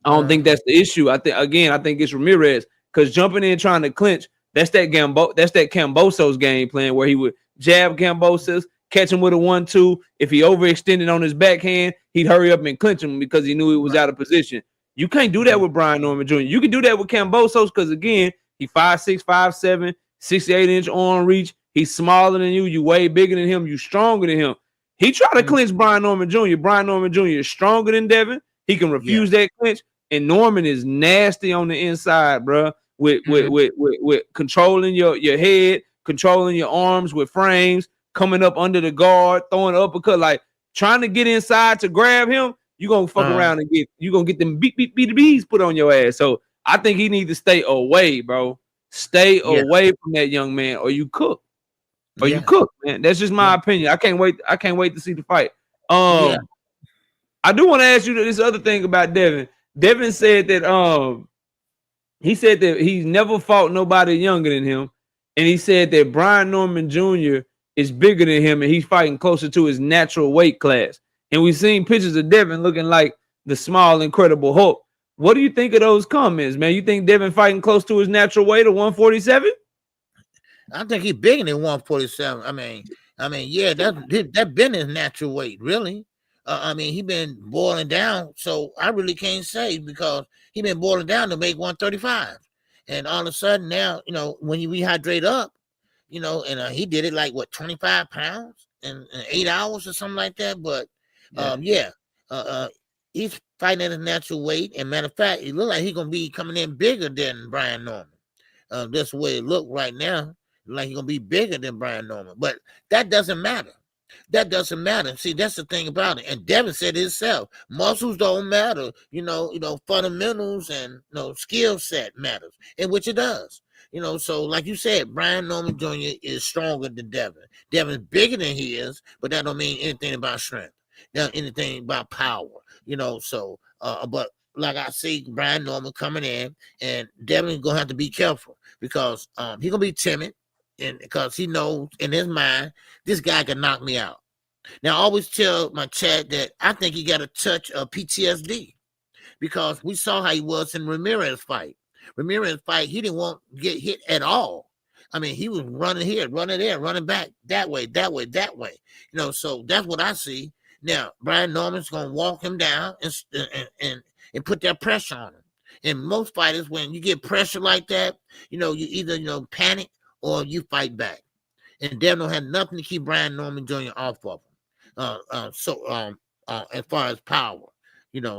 I don't think that's the issue. I think it's Ramirez. Because jumping in trying to clinch, that's that Kambosos game plan where he would jab Kambosos, catch him with a 1-2. If he overextended on his backhand, he'd hurry up and clinch him because he knew he was out of position. You can't do that with Brian Norman Jr. You can do that with Kambosos because, again, he 5'6", 5'7", 68-inch arm reach. He's smaller than you. You way bigger than him. You stronger than him. He tried to clinch Brian Norman Jr. Brian Norman Jr. is stronger than Devin. He can refuse that clinch. And Norman is nasty on the inside, bro. With controlling your head, controlling your arms with frames, coming up under the guard, throwing an uppercut, like trying to get inside to grab him. You gonna fuck around and get them bees put on your ass. So I think he needs to stay away, bro. Stay away from that young man, or you cook. You cook, man. That's just my opinion. I can't wait to see the fight. I do want to ask you this other thing about Devin. Devin said that he said that he's never fought nobody younger than him, and he said that Brian Norman Jr. is bigger than him, and he's fighting closer to his natural weight class. And we've seen pictures of Devin looking like the small, incredible Hulk. What do you think of those comments, man? You think Devin fighting close to his natural weight of 147? I think he's bigger than 147. I mean, yeah, that been his natural weight, really. He been boiling down, so I really can't say because he been boiling down to make 135, and all of a sudden now, when you rehydrate up, and he did it like 25 pounds in 8 hours or something like that. But he's fighting at his natural weight, and matter of fact, it look like he's gonna be coming in bigger than Brian Norman. That's the way it look right now. Like he's gonna be bigger than Brian Norman, but that doesn't matter. That doesn't matter. See, that's the thing about it. And Devin said himself, muscles don't matter. Fundamentals and skill set matters, in which it does. So like you said, Brian Norman Jr. is stronger than Devin. Devin's bigger than he is, but that don't mean anything about strength. Not anything about power. But like I see Brian Norman coming in, and Devin's gonna have to be careful because he's gonna be timid. And because he knows in his mind, this guy can knock me out. Now, I always tell my chat that I think he got a touch of PTSD because we saw how he was in Ramirez's fight. Ramirez's fight, he didn't want to get hit at all. He was running here, running there, running back, that way. So that's what I see. Now, Brian Norman's going to walk him down and put that pressure on him. And most fighters, when you get pressure like that, you either, panic or you fight back. And Devin don't have nothing to keep Brian Norman Jr. off of him. As far as power,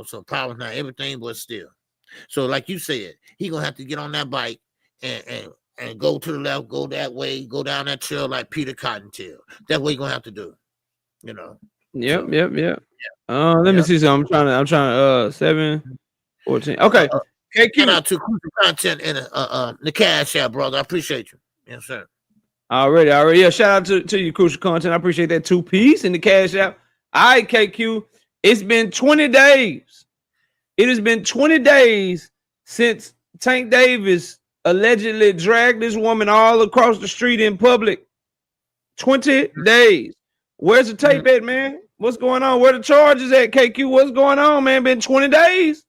so power's not everything, but still. So like you said, he gonna have to get on that bike and go to the left, go that way, go down that trail like Peter Cottontail. That's what he gonna have to do. Yep. Let me see something. I'm trying 7, 14. Okay. KQ. Shout out to Crucial Content and the Cash App, brother. I appreciate you. Yes, sir. Already. Yeah, shout out to you, Crucial Content. I appreciate that 2-piece in the Cash App. All right, KQ. It's been 20 days. It has been 20 days since Tank Davis allegedly dragged this woman all across the street in public. 20 days. Where's the tape at, man? What's going on? Where the charges at, KQ? What's going on, man? Been 20 days?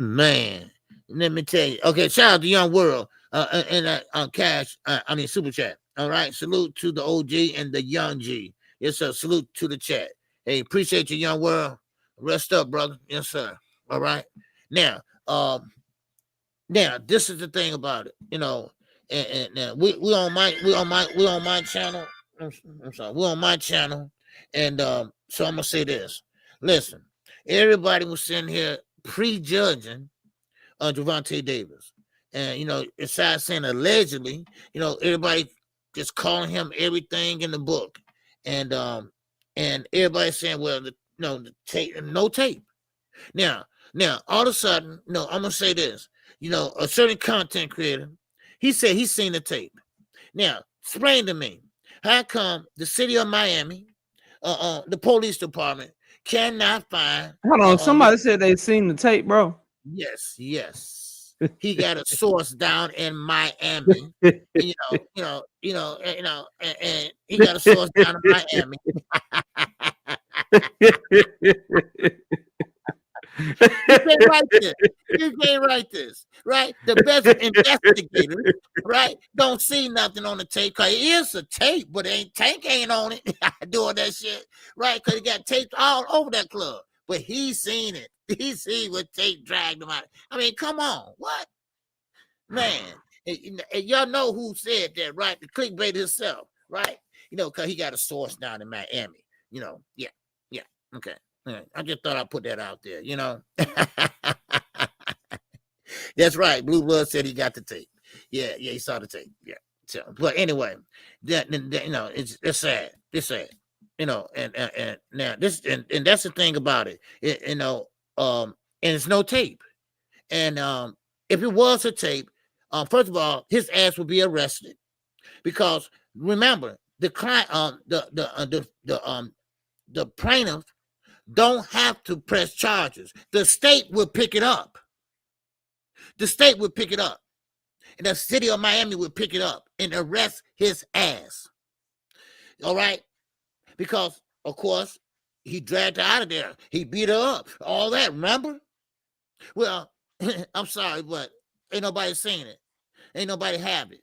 Man, let me tell you. Okay, shout out to Young World. Cash, Super Chat. All right, salute to the OG and the Young G. Yes, sir. Salute to the chat. Hey, appreciate you, Young World. Rest up, brother. Yes, sir. All right. Now, this is the thing about it, and we on my channel. I'm sorry, we're on my channel, and so I'm gonna say this. Listen, everybody was sitting here prejudging Gervonta Davis. And, besides saying allegedly, everybody just calling him everything in the book. And everybody saying, well, no tape. Now, all of a sudden, I'm going to say this, a certain content creator, he said he's seen the tape. Now, explain to me, how come the city of Miami, the police department cannot find... Hold on, somebody said they seen the tape, bro. Yes. He got a source down in Miami, and he got a source down in Miami. You can't write this. You can't write this, right? The best investigators, right, don't see nothing on the tape because it is a tape, but Tank ain't on it doing that shit, right? Because he got taped all over that club. But he seen it. He seen what tape dragged him out. I mean, come on. What? Man. And y'all know who said that, right? The clickbait himself, right? You know, because he got a source down in Miami. You know, yeah. Okay. I just thought I'd put that out there, you know. That's right. Blue Blood said he got the tape. Yeah, he saw the tape. Yeah. So, but anyway, that you know, it's sad. It's sad. You know, and now this and that's the thing about it. You know, and it's no tape. And if it was a tape, first of all, his ass would be arrested because remember the client, the plaintiff don't have to press charges. The state will pick it up. The state would pick it up. And the city of Miami would pick it up and arrest his ass. All right? Because, of course, he dragged her out of there. He beat her up. All that, remember? Well, I'm sorry, but ain't nobody seen it. Ain't nobody have it.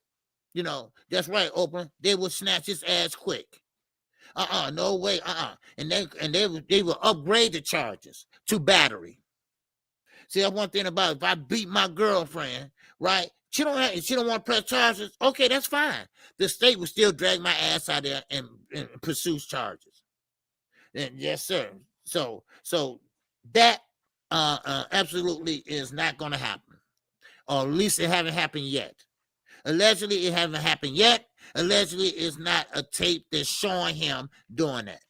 You know, that's right, Oprah. They will snatch his ass quick. No way, And they will upgrade the charges to battery. See, that's one thing about it. If I beat my girlfriend, right? She don't want to press charges. Okay, that's fine. The state will still drag my ass out there and pursue charges. And yes, sir. So that absolutely is not going to happen, or at least it haven't happened yet. Allegedly, it haven't happened yet. Allegedly, it's not a tape that's showing him doing that.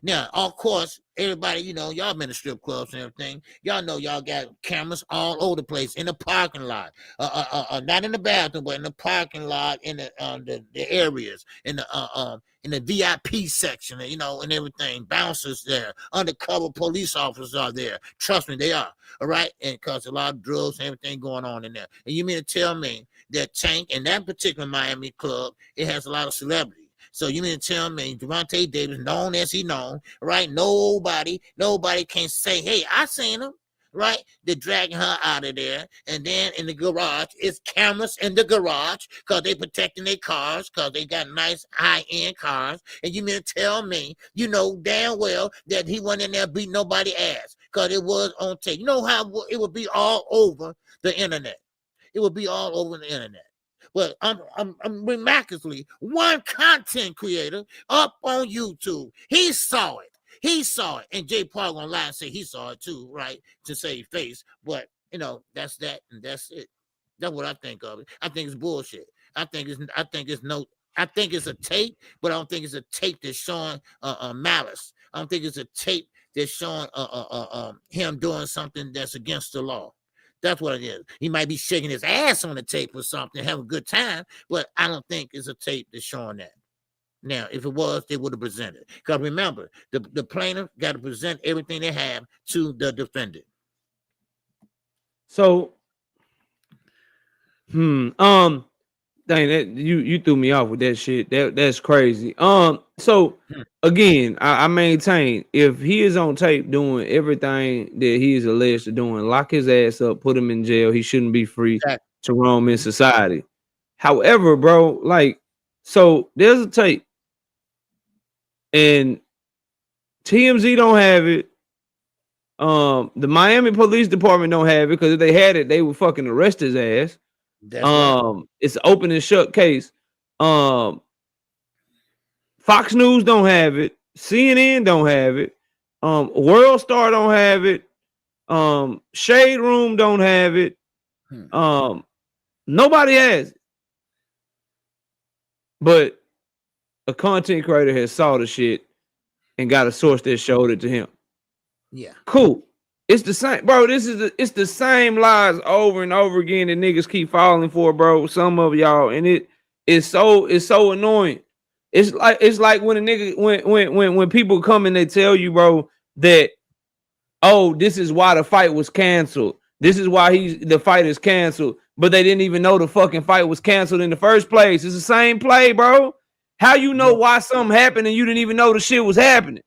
Now, of course, everybody, you know, y'all been to strip clubs and everything. Y'all know y'all got cameras all over the place in the parking lot, not in the bathroom, but in the parking lot, in the areas, in the VIP section, you know, and everything. Bouncers there, undercover police officers are there. Trust me, they are. All right, and because a lot of drugs and everything going on in there. And you mean to tell me that Tank in that particular Miami club, it has a lot of celebrities? So you mean to tell me Devontae Davis, known as he known, right? Nobody can say, hey, I seen him, right? They're dragging her out of there. And then in the garage, it's cameras in the garage because they protecting their cars because they got nice high-end cars. And you mean to tell me, you know damn well that he wasn't in there beating nobody ass because it was on tape. You know how it would be all over the internet. It would be all over the internet. But I'm remarkably one content creator up on YouTube. He saw it. And Jay Paul gonna lie and say he saw it too, right? To save face. But you know, that's that and that's it. That's what I think of it. I think it's bullshit. I think it's a tape, but I don't think it's a tape that's showing malice. I don't think it's a tape that's showing him doing something that's against the law. That's what it is. He might be shaking his ass on the tape or something, have a good time, but I don't think it's a tape that's showing that. Now, if it was, they would have presented. Because remember, the plaintiff got to present everything they have to the defendant. So, dang, that you threw me off with that shit. That's crazy. So again, I maintain if he is on tape doing everything that he is alleged to doing, lock his ass up, put him in jail. He shouldn't be free to roam in society. However, bro, like, so there's a tape, and TMZ don't have it. The Miami Police Department don't have it because if they had it, they would fucking arrest his ass. That's right. It's an open and shut case. Fox News don't have it. CNN don't have it. World Star don't have it. Shade Room don't have it. Nobody has it. But a content creator has saw the shit and got a source that showed it to him. Yeah. Cool. It's the same, bro. It's the same lies over and over again that niggas keep falling for, bro. Some of y'all, and it's so annoying. It's like when a nigga when people come and they tell you, bro, that this is why the fight was canceled. This is why the fight is canceled, but they didn't even know the fucking fight was canceled in the first place. It's the same play, bro. How you know why something happened and you didn't even know the shit was happening?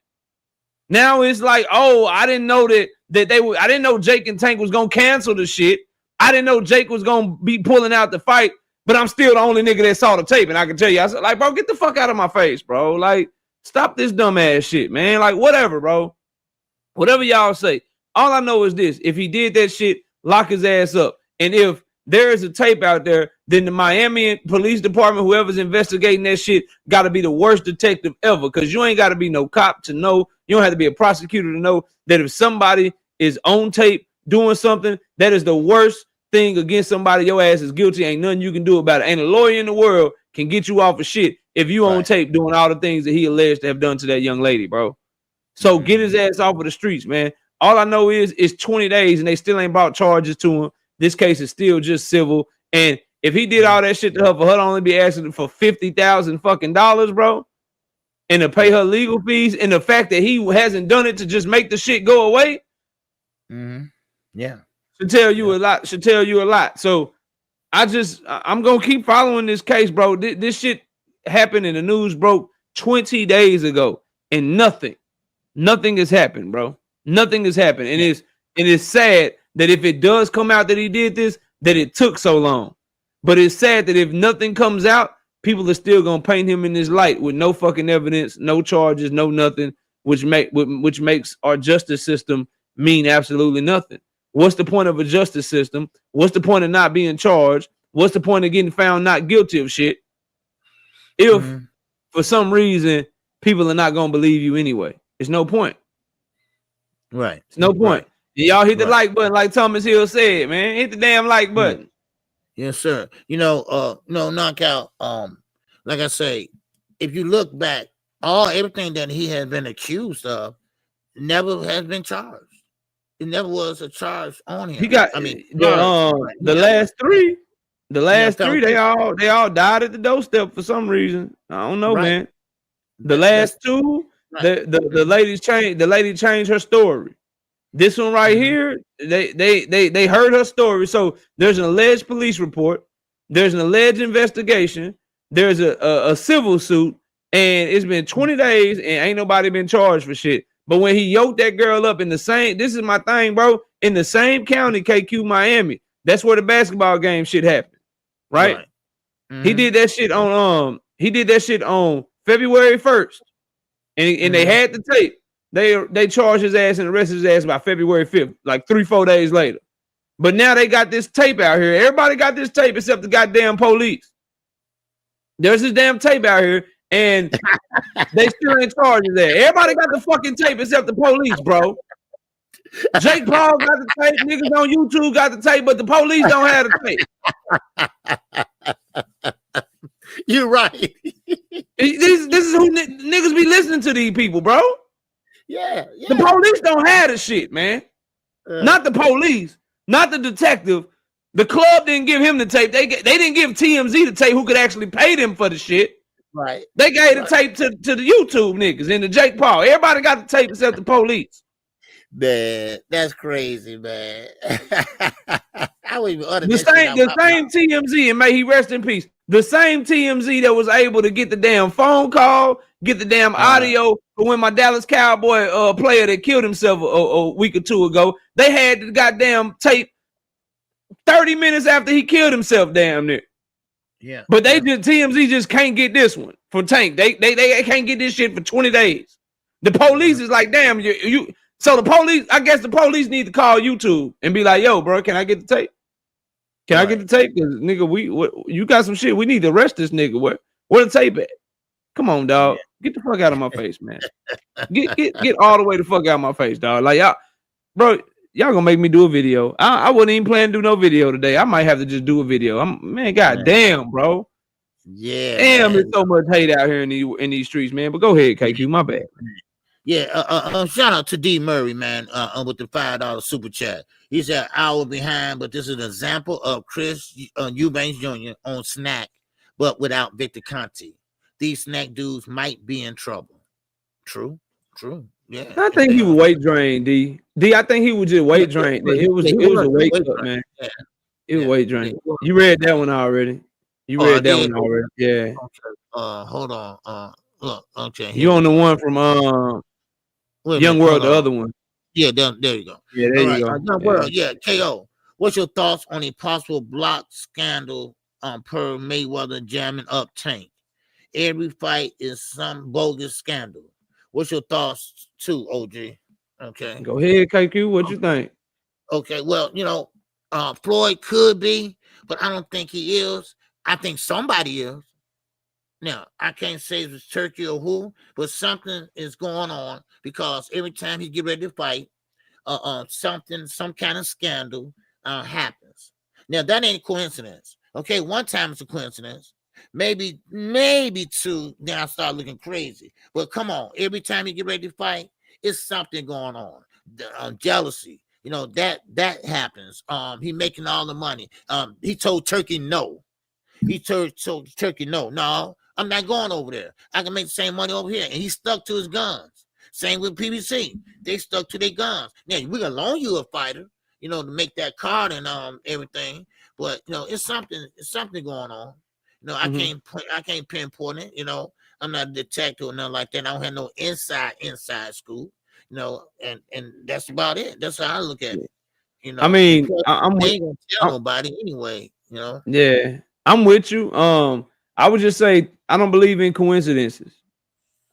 Now it's like, I didn't know that that they were. I didn't know Jake and Tank was gonna cancel the shit. I didn't know Jake was gonna be pulling out the fight. But I'm still the only nigga that saw the tape, and I can tell you, I said, like, bro, get the fuck out of my face, bro. Like, stop this dumb ass shit, man. Like, whatever, bro. Whatever y'all say. All I know is this: if he did that shit, lock his ass up. And if there is a tape out there, then the Miami Police Department, whoever's investigating that shit, got to be the worst detective ever. Because you ain't got to be no cop to know. You don't have to be a prosecutor to know that if somebody is on tape doing something, that is the worst thing against somebody. Your ass is guilty. Ain't nothing you can do about it. Ain't a lawyer in the world can get you off of shit if you on tape doing all the things that he alleged to have done to that young lady, bro. So get his ass off of the streets, man. All I know is it's 20 days and they still ain't brought charges to him. This case is still just civil. And if he did all that shit to her, for her to only be asking for $50,000 fucking dollars, bro, and to pay her legal fees, and the fact that he hasn't done it to just make the shit go away, yeah, should tell you a lot. Should tell you a lot. So I'm gonna keep following this case, bro. This shit happened and the news broke 20 days ago, and nothing has happened, bro. Nothing has happened, and it's sad that if it does come out that he did this, that it took so long. But it's sad that if nothing comes out, people are still gonna paint him in this light with no fucking evidence, no charges, no nothing, which makes our justice system mean absolutely nothing. What's the point of a justice system? What's the point of not being charged? What's the point of getting found not guilty of shit if for some reason people are not gonna believe you anyway? It's no point. Right. It's no point. Right. Y'all hit the like button, like Thomas Hill said, man. Hit the damn like button. Yes, sir. Knockout. Like I say, if you look back, everything that he has been accused of never has been charged. It never was a charge on him. He got. The last three. The last three, they all died at the doorstep for some reason. I don't know, man. The last two, the lady changed her story. This one right here, they heard her story. So there's an alleged police report, there's an alleged investigation, there's a civil suit, and it's been 20 days and ain't nobody been charged for shit. But when he yoked that girl up in the same, this is my thing, bro, in the same county, KQ, Miami, that's where the basketball game shit happened, right? He did that shit on February 1st, and they had the tape. They charged his ass and arrested his ass by February 5th, like 3-4 days later. But now they got this tape out here. Everybody got this tape except the goddamn police. There's this damn tape out here, and they still ain't charging that. Everybody got the fucking tape except the police, bro. Jake Paul got the tape. Niggas on YouTube got the tape, but the police don't have the tape. You're right. This is who niggas be listening to, these people, bro. Yeah. The police don't have the shit, man. Not the police, not the detective. The club didn't give him the tape. They didn't give TMZ the tape who could actually pay them for the shit. Right. They gave the tape to the YouTube niggas and the Jake Paul. Everybody got the tape except the police. Man, that's crazy, man. I would even utter the same TMZ, and may he rest in peace. The same TMZ that was able to get the damn phone call, get the damn audio for when my Dallas Cowboy player that killed himself a week or two ago, they had the goddamn tape 30 minutes after he killed himself, damn near. Yeah. But TMZ just can't get this one for Tank. They can't get this shit for 20 days. The police is like, damn, you. So the police, I guess the police need to call YouTube and be like, yo, bro, can I get the tape? Can I get the tape? Because nigga, you got some shit. We need to arrest this nigga. Where the tape at? Come on, dog. Get the fuck out of my face, man. Get all the way the fuck out of my face, dog. Like y'all, bro, y'all gonna make me do a video. I wouldn't even plan to do no video today. I might have to just do a video. Goddamn, bro. Yeah. Damn, there's so much hate out here in these streets, man. But go ahead, KQ. My bad. Yeah, shout out to D Murray, man, with the $5 super chat. He said an hour behind, but this is an example of Chris Eubanks Jr. on Snack, but without Victor Conte. These snack dudes might be in trouble. True. Yeah. I think he was weight drained, D. I think he was just weight drained. It was a weight cut, man. Yeah. It was weight drained. You read that one already. Yeah. Okay. Hold on. Look. Okay. You on the one from Young World, the other one. Yeah, there you go. Yeah, there All you right. go. Now, well, yeah, KO. What's your thoughts on a possible block scandal per Mayweather jamming up Tank? Every fight is some bogus scandal. What's your thoughts too, OG? Okay. Go ahead, KQ. What you think? Okay. Well, Floyd could be, but I don't think he is. I think somebody is. Now, I can't say if it's Turkey or who, but something is going on because every time he get ready to fight, some kind of scandal happens. Now, that ain't coincidence. Okay, one time it's a coincidence. Maybe two. Then I start looking crazy. But come on, every time you get ready to fight, it's something going on. Jealousy, that happens. He making all the money. He told Turkey no. He told Turkey no, I'm not going over there. I can make the same money over here. And he stuck to his guns. Same with PBC. They stuck to their guns. Now we're gonna loan you a fighter, to make that card and everything. But it's something going on. I can't pinpoint it. I'm not a detective or nothing like that. I don't have no inside scoop. And that's about it. That's how I look at it. I mean, I'm ain't gonna tell nobody anyway. Yeah, I'm with you. I would just say I don't believe in coincidences.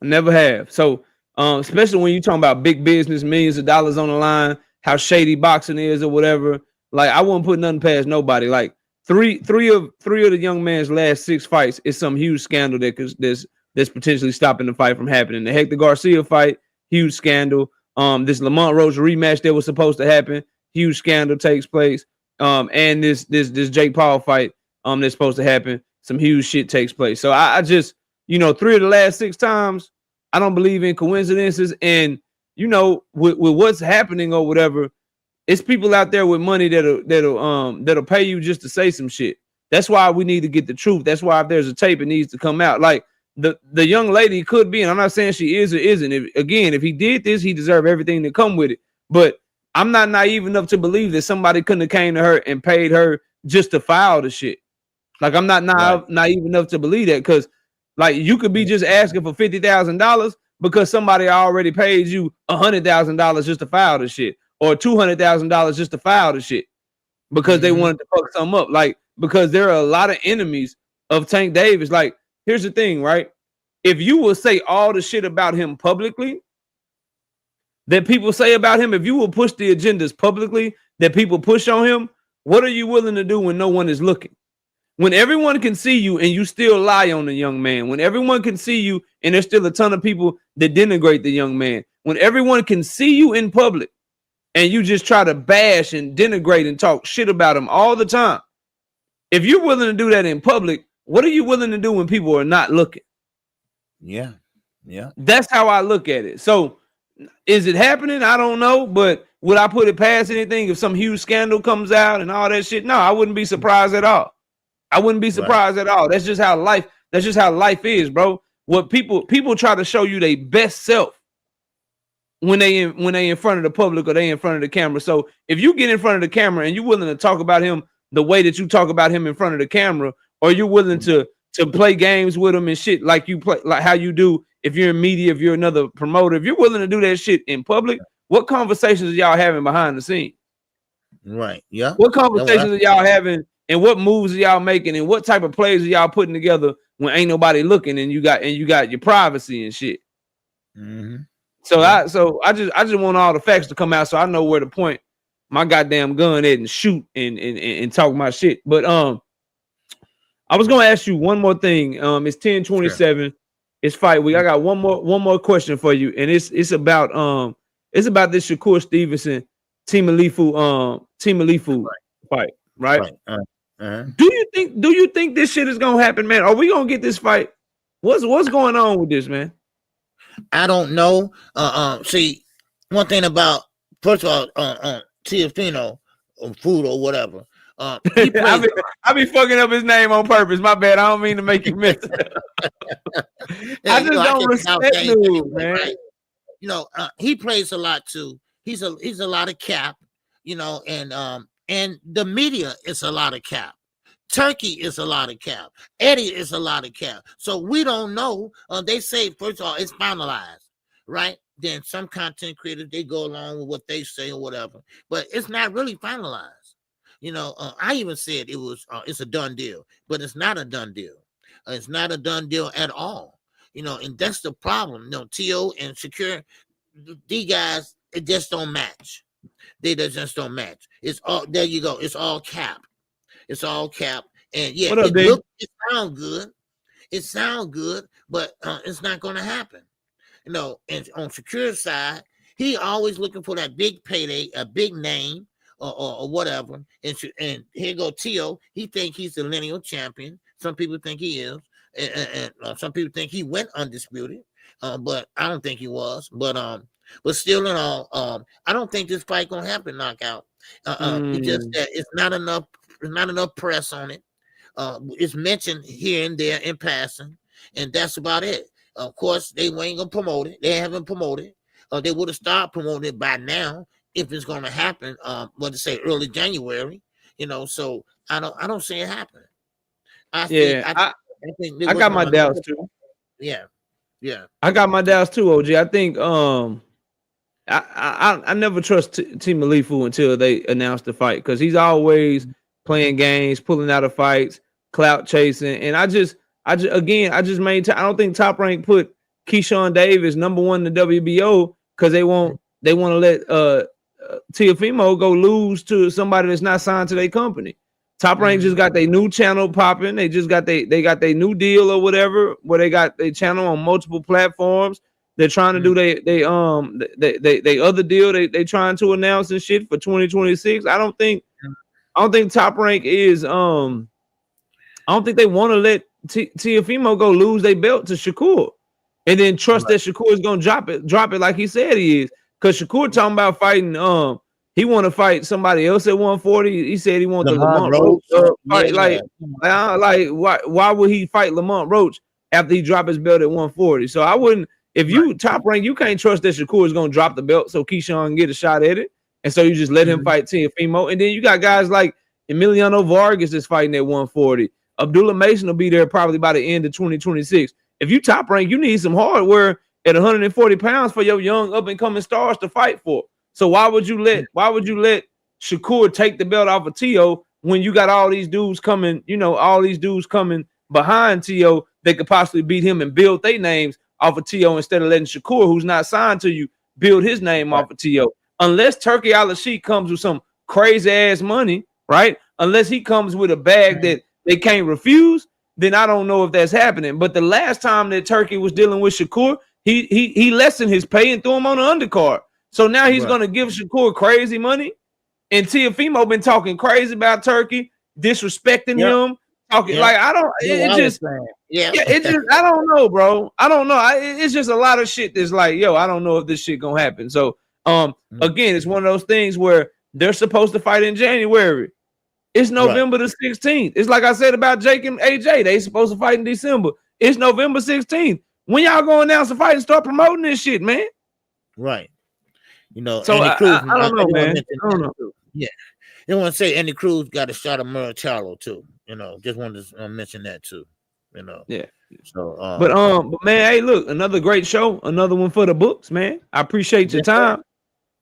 I never have. So, especially when you're talking about big business, millions of dollars on the line, how shady boxing is or whatever. Like, I wouldn't put nothing past nobody. Like three of the young man's last 6 fights is some huge scandal that's potentially stopping the fight from happening. The Hector Garcia fight, huge scandal. This Lamont Roach rematch that was supposed to happen, huge scandal takes place. And this Jake Paul fight, that's supposed to happen, some huge shit takes place. So I just, 3 of the last 6 times, I don't believe in coincidences. And with what's happening or whatever, it's people out there with money that'll pay you just to say some shit. That's why we need to get the truth. That's why if there's a tape, it needs to come out. Like the young lady could be, and I'm not saying she is or isn't. If he did this, he deserved everything to come with it. But I'm not naive enough to believe that somebody couldn't have came to her and paid her just to file the shit. Like, I'm not naive enough to believe that, because like you could be just asking for $50,000 because somebody already paid you $100,000 just to file the shit, or $200,000 just to file the shit because they wanted to fuck something up. Like, because there are a lot of enemies of Tank Davis. Like, here's the thing, right? If you will say all the shit about him publicly that people say about him, if you will push the agendas publicly that people push on him, what are you willing to do when no one is looking? When everyone can see you and you still lie on the young man, when everyone can see you and there's still a ton of people that denigrate the young man, when everyone can see you in public and you just try to bash and denigrate and talk shit about him all the time, if you're willing to do that in public, what are you willing to do when people are not looking? Yeah. That's how I look at it. So is it happening? I don't know, but would I put it past anything if some huge scandal comes out and all that shit? No, I wouldn't be surprised at all. I wouldn't be surprised at all. That's just how life is, bro. What people try to show you their best self when they in front of the public or they in front of the camera. So if you get in front of the camera and you're willing to talk about him the way that you talk about him in front of the camera, or you're willing to play games with him and shit like you play, like how you do if you're in media, if you're another promoter, if you're willing to do that shit in public, what conversations are y'all having behind the scenes? Right. Yeah. What conversations are y'all having? And what moves are y'all making, and what type of plays are y'all putting together when ain't nobody looking, and you got your privacy and shit. So I just want all the facts to come out so I know where to point my goddamn gun at and shoot and talk my shit. But I was gonna ask you one more thing. It's 10:27. Sure. It's fight week. I got one more question for you, and it's about this Shakur Stevenson Team Alifu fight, right? Do you think this shit is gonna happen, man? Are we gonna get this fight? What's going on with this, man? I don't know. See, one thing about, first of all, Tiafino or Food or whatever. I be fucking up his name on purpose. My bad. I don't mean to make you miss it. I just don't respect dude, man. Right? He plays a lot too. He's a lot of cap, and the media is a lot of cap. Turkey is a lot of cap. Eddie is a lot of cap. So we don't know. They say, first of all, it's finalized, right? then some content creators, they go along with what they say or whatever, but it's not really finalized. I even said it's a done deal, but it's not a done deal. It's not a done deal at all. And that's the problem. T.O. and Secure, these guys, it just don't match. They just don't match. It's all, there you go. It's all cap. It's all cap. And yeah, it sounds good. It sounds good, but it's not going to happen. And on Secure's side, he always looking for that big payday, a big name, or whatever. And here go T.O. He think he's the lineal champion. Some people think he is, and some people think he went undisputed. But I don't think he was. But still in all, I don't think this fight gonna happen knockout. It's just that it's not enough press on it. It's mentioned here and there in passing, and that's about it. Of course, they ain't gonna promote it. They haven't promoted it. They would have started promoting it by now if it's gonna happen. Early January. So I don't see it happening. I think I got my doubts too. Yeah. I got my doubts too, OG. I think I never trust Team Alifu until they announce the fight, because he's always playing games, pulling out of fights, clout chasing, and I just maintain I don't think Top Rank put Keyshawn Davis #1 in the WBO because they want to let Teofimo go lose to somebody that's not signed to their company. Top Rank just got their new channel popping. They just got they got their new deal or whatever, where they got their channel on multiple platforms. They're trying to do they other deal they trying to announce and shit for 2026. I don't think Top Rank is I don't think they want to let Teofimo go lose their belt to Shakur and then trust that Shakur is gonna drop it like he said he is. Because Shakur talking about fighting he want to fight somebody else at 140. He said he want the Lamont Roach fight. Why would he fight Lamont Roach after he drop his belt at 140? So I wouldn't. If you Top Rank, you can't trust that Shakur is gonna drop the belt so Keyshawn can get a shot at it, and so you just let him fight Teofimo. And then you got guys like Emiliano Vargas that's fighting at 140. Abdullah Mason will be there probably by the end of 2026. If you Top Rank, you need some hardware at 140 pounds for your young up and coming stars to fight for. So why would you let Shakur take the belt off of T.O. when you got all these dudes coming, all these dudes coming behind T.O. that could possibly beat him and build their names off of T.O. instead of letting Shakur, who's not signed to you, build his name off of T.O. Unless Turkey Al-Rashid comes with some crazy ass money, right? Unless he comes with a bag that they can't refuse, then I don't know if that's happening. But the last time that Turkey was dealing with Shakur, he lessened his pay and threw him on the undercard. So now he's going to give Shakur crazy money. And Teofimo been talking crazy about Turkey, disrespecting him, talking like I don't. I don't know, bro. I don't know. It's just a lot of shit that's like, yo, I don't know if this shit gonna happen. So again, it's one of those things where they're supposed to fight in January. It's November the 16th. It's like I said about Jake and AJ. They supposed to fight in December. It's November 16th. When y'all gonna announce a fight and start promoting this shit, man? Right. So I don't know, man. I don't know. Yeah. You want to say Andy Cruz got a shot of Murray too. Just wanted to mention that too. Yeah. So, but man, hey, look, another great show, another one for the books, man. I appreciate your time.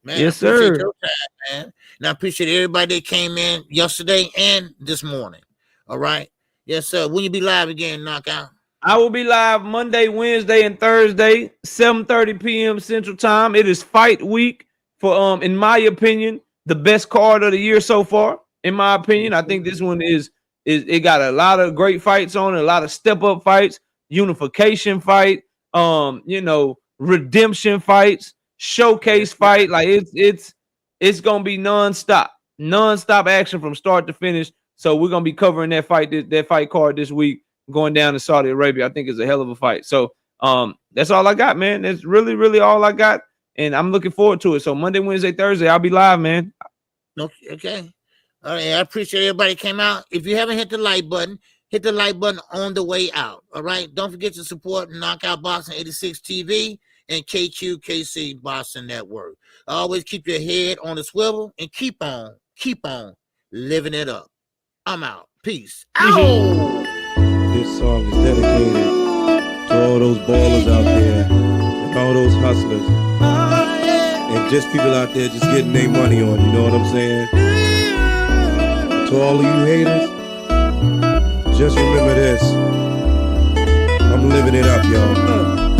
Man, yes, sir. Your time, man. And I appreciate everybody that came in yesterday and this morning. All right. Yes, sir. Will you be live again, Knockout? I will be live Monday, Wednesday, and Thursday, 7:30 p.m. Central Time. It is fight week for, in my opinion, the best card of the year so far. In my opinion, I think this one is it got a lot of great fights on it, a lot of step-up fights, unification fight, redemption fights, showcase fight. Like it's gonna be non-stop action from start to finish. So we're gonna be covering that fight card this week, going down to Saudi Arabia. I think it's a hell of a fight. So that's all I got, man. That's really, really all I got. And I'm looking forward to it. So Monday, Wednesday, Thursday, I'll be live, man. Okay. All right. I appreciate everybody came out. If you haven't hit the like button, hit the like button on the way out. All right. Don't forget to support Knockout Boxing 86 TV and KQKC Boxing Network. Always keep your head on the swivel and keep on living it up. I'm out. Peace. Ow! This song is dedicated to all those ballers out there. all those hustlers. And just people out there just getting their money on, you know what I'm saying? To all of you haters, just remember this. I'm living it up, y'all.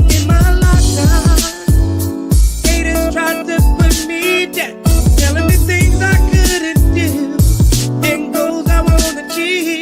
In my lifetime, haters tried to put me down, telling me things I couldn't do, and goals I won't achieve.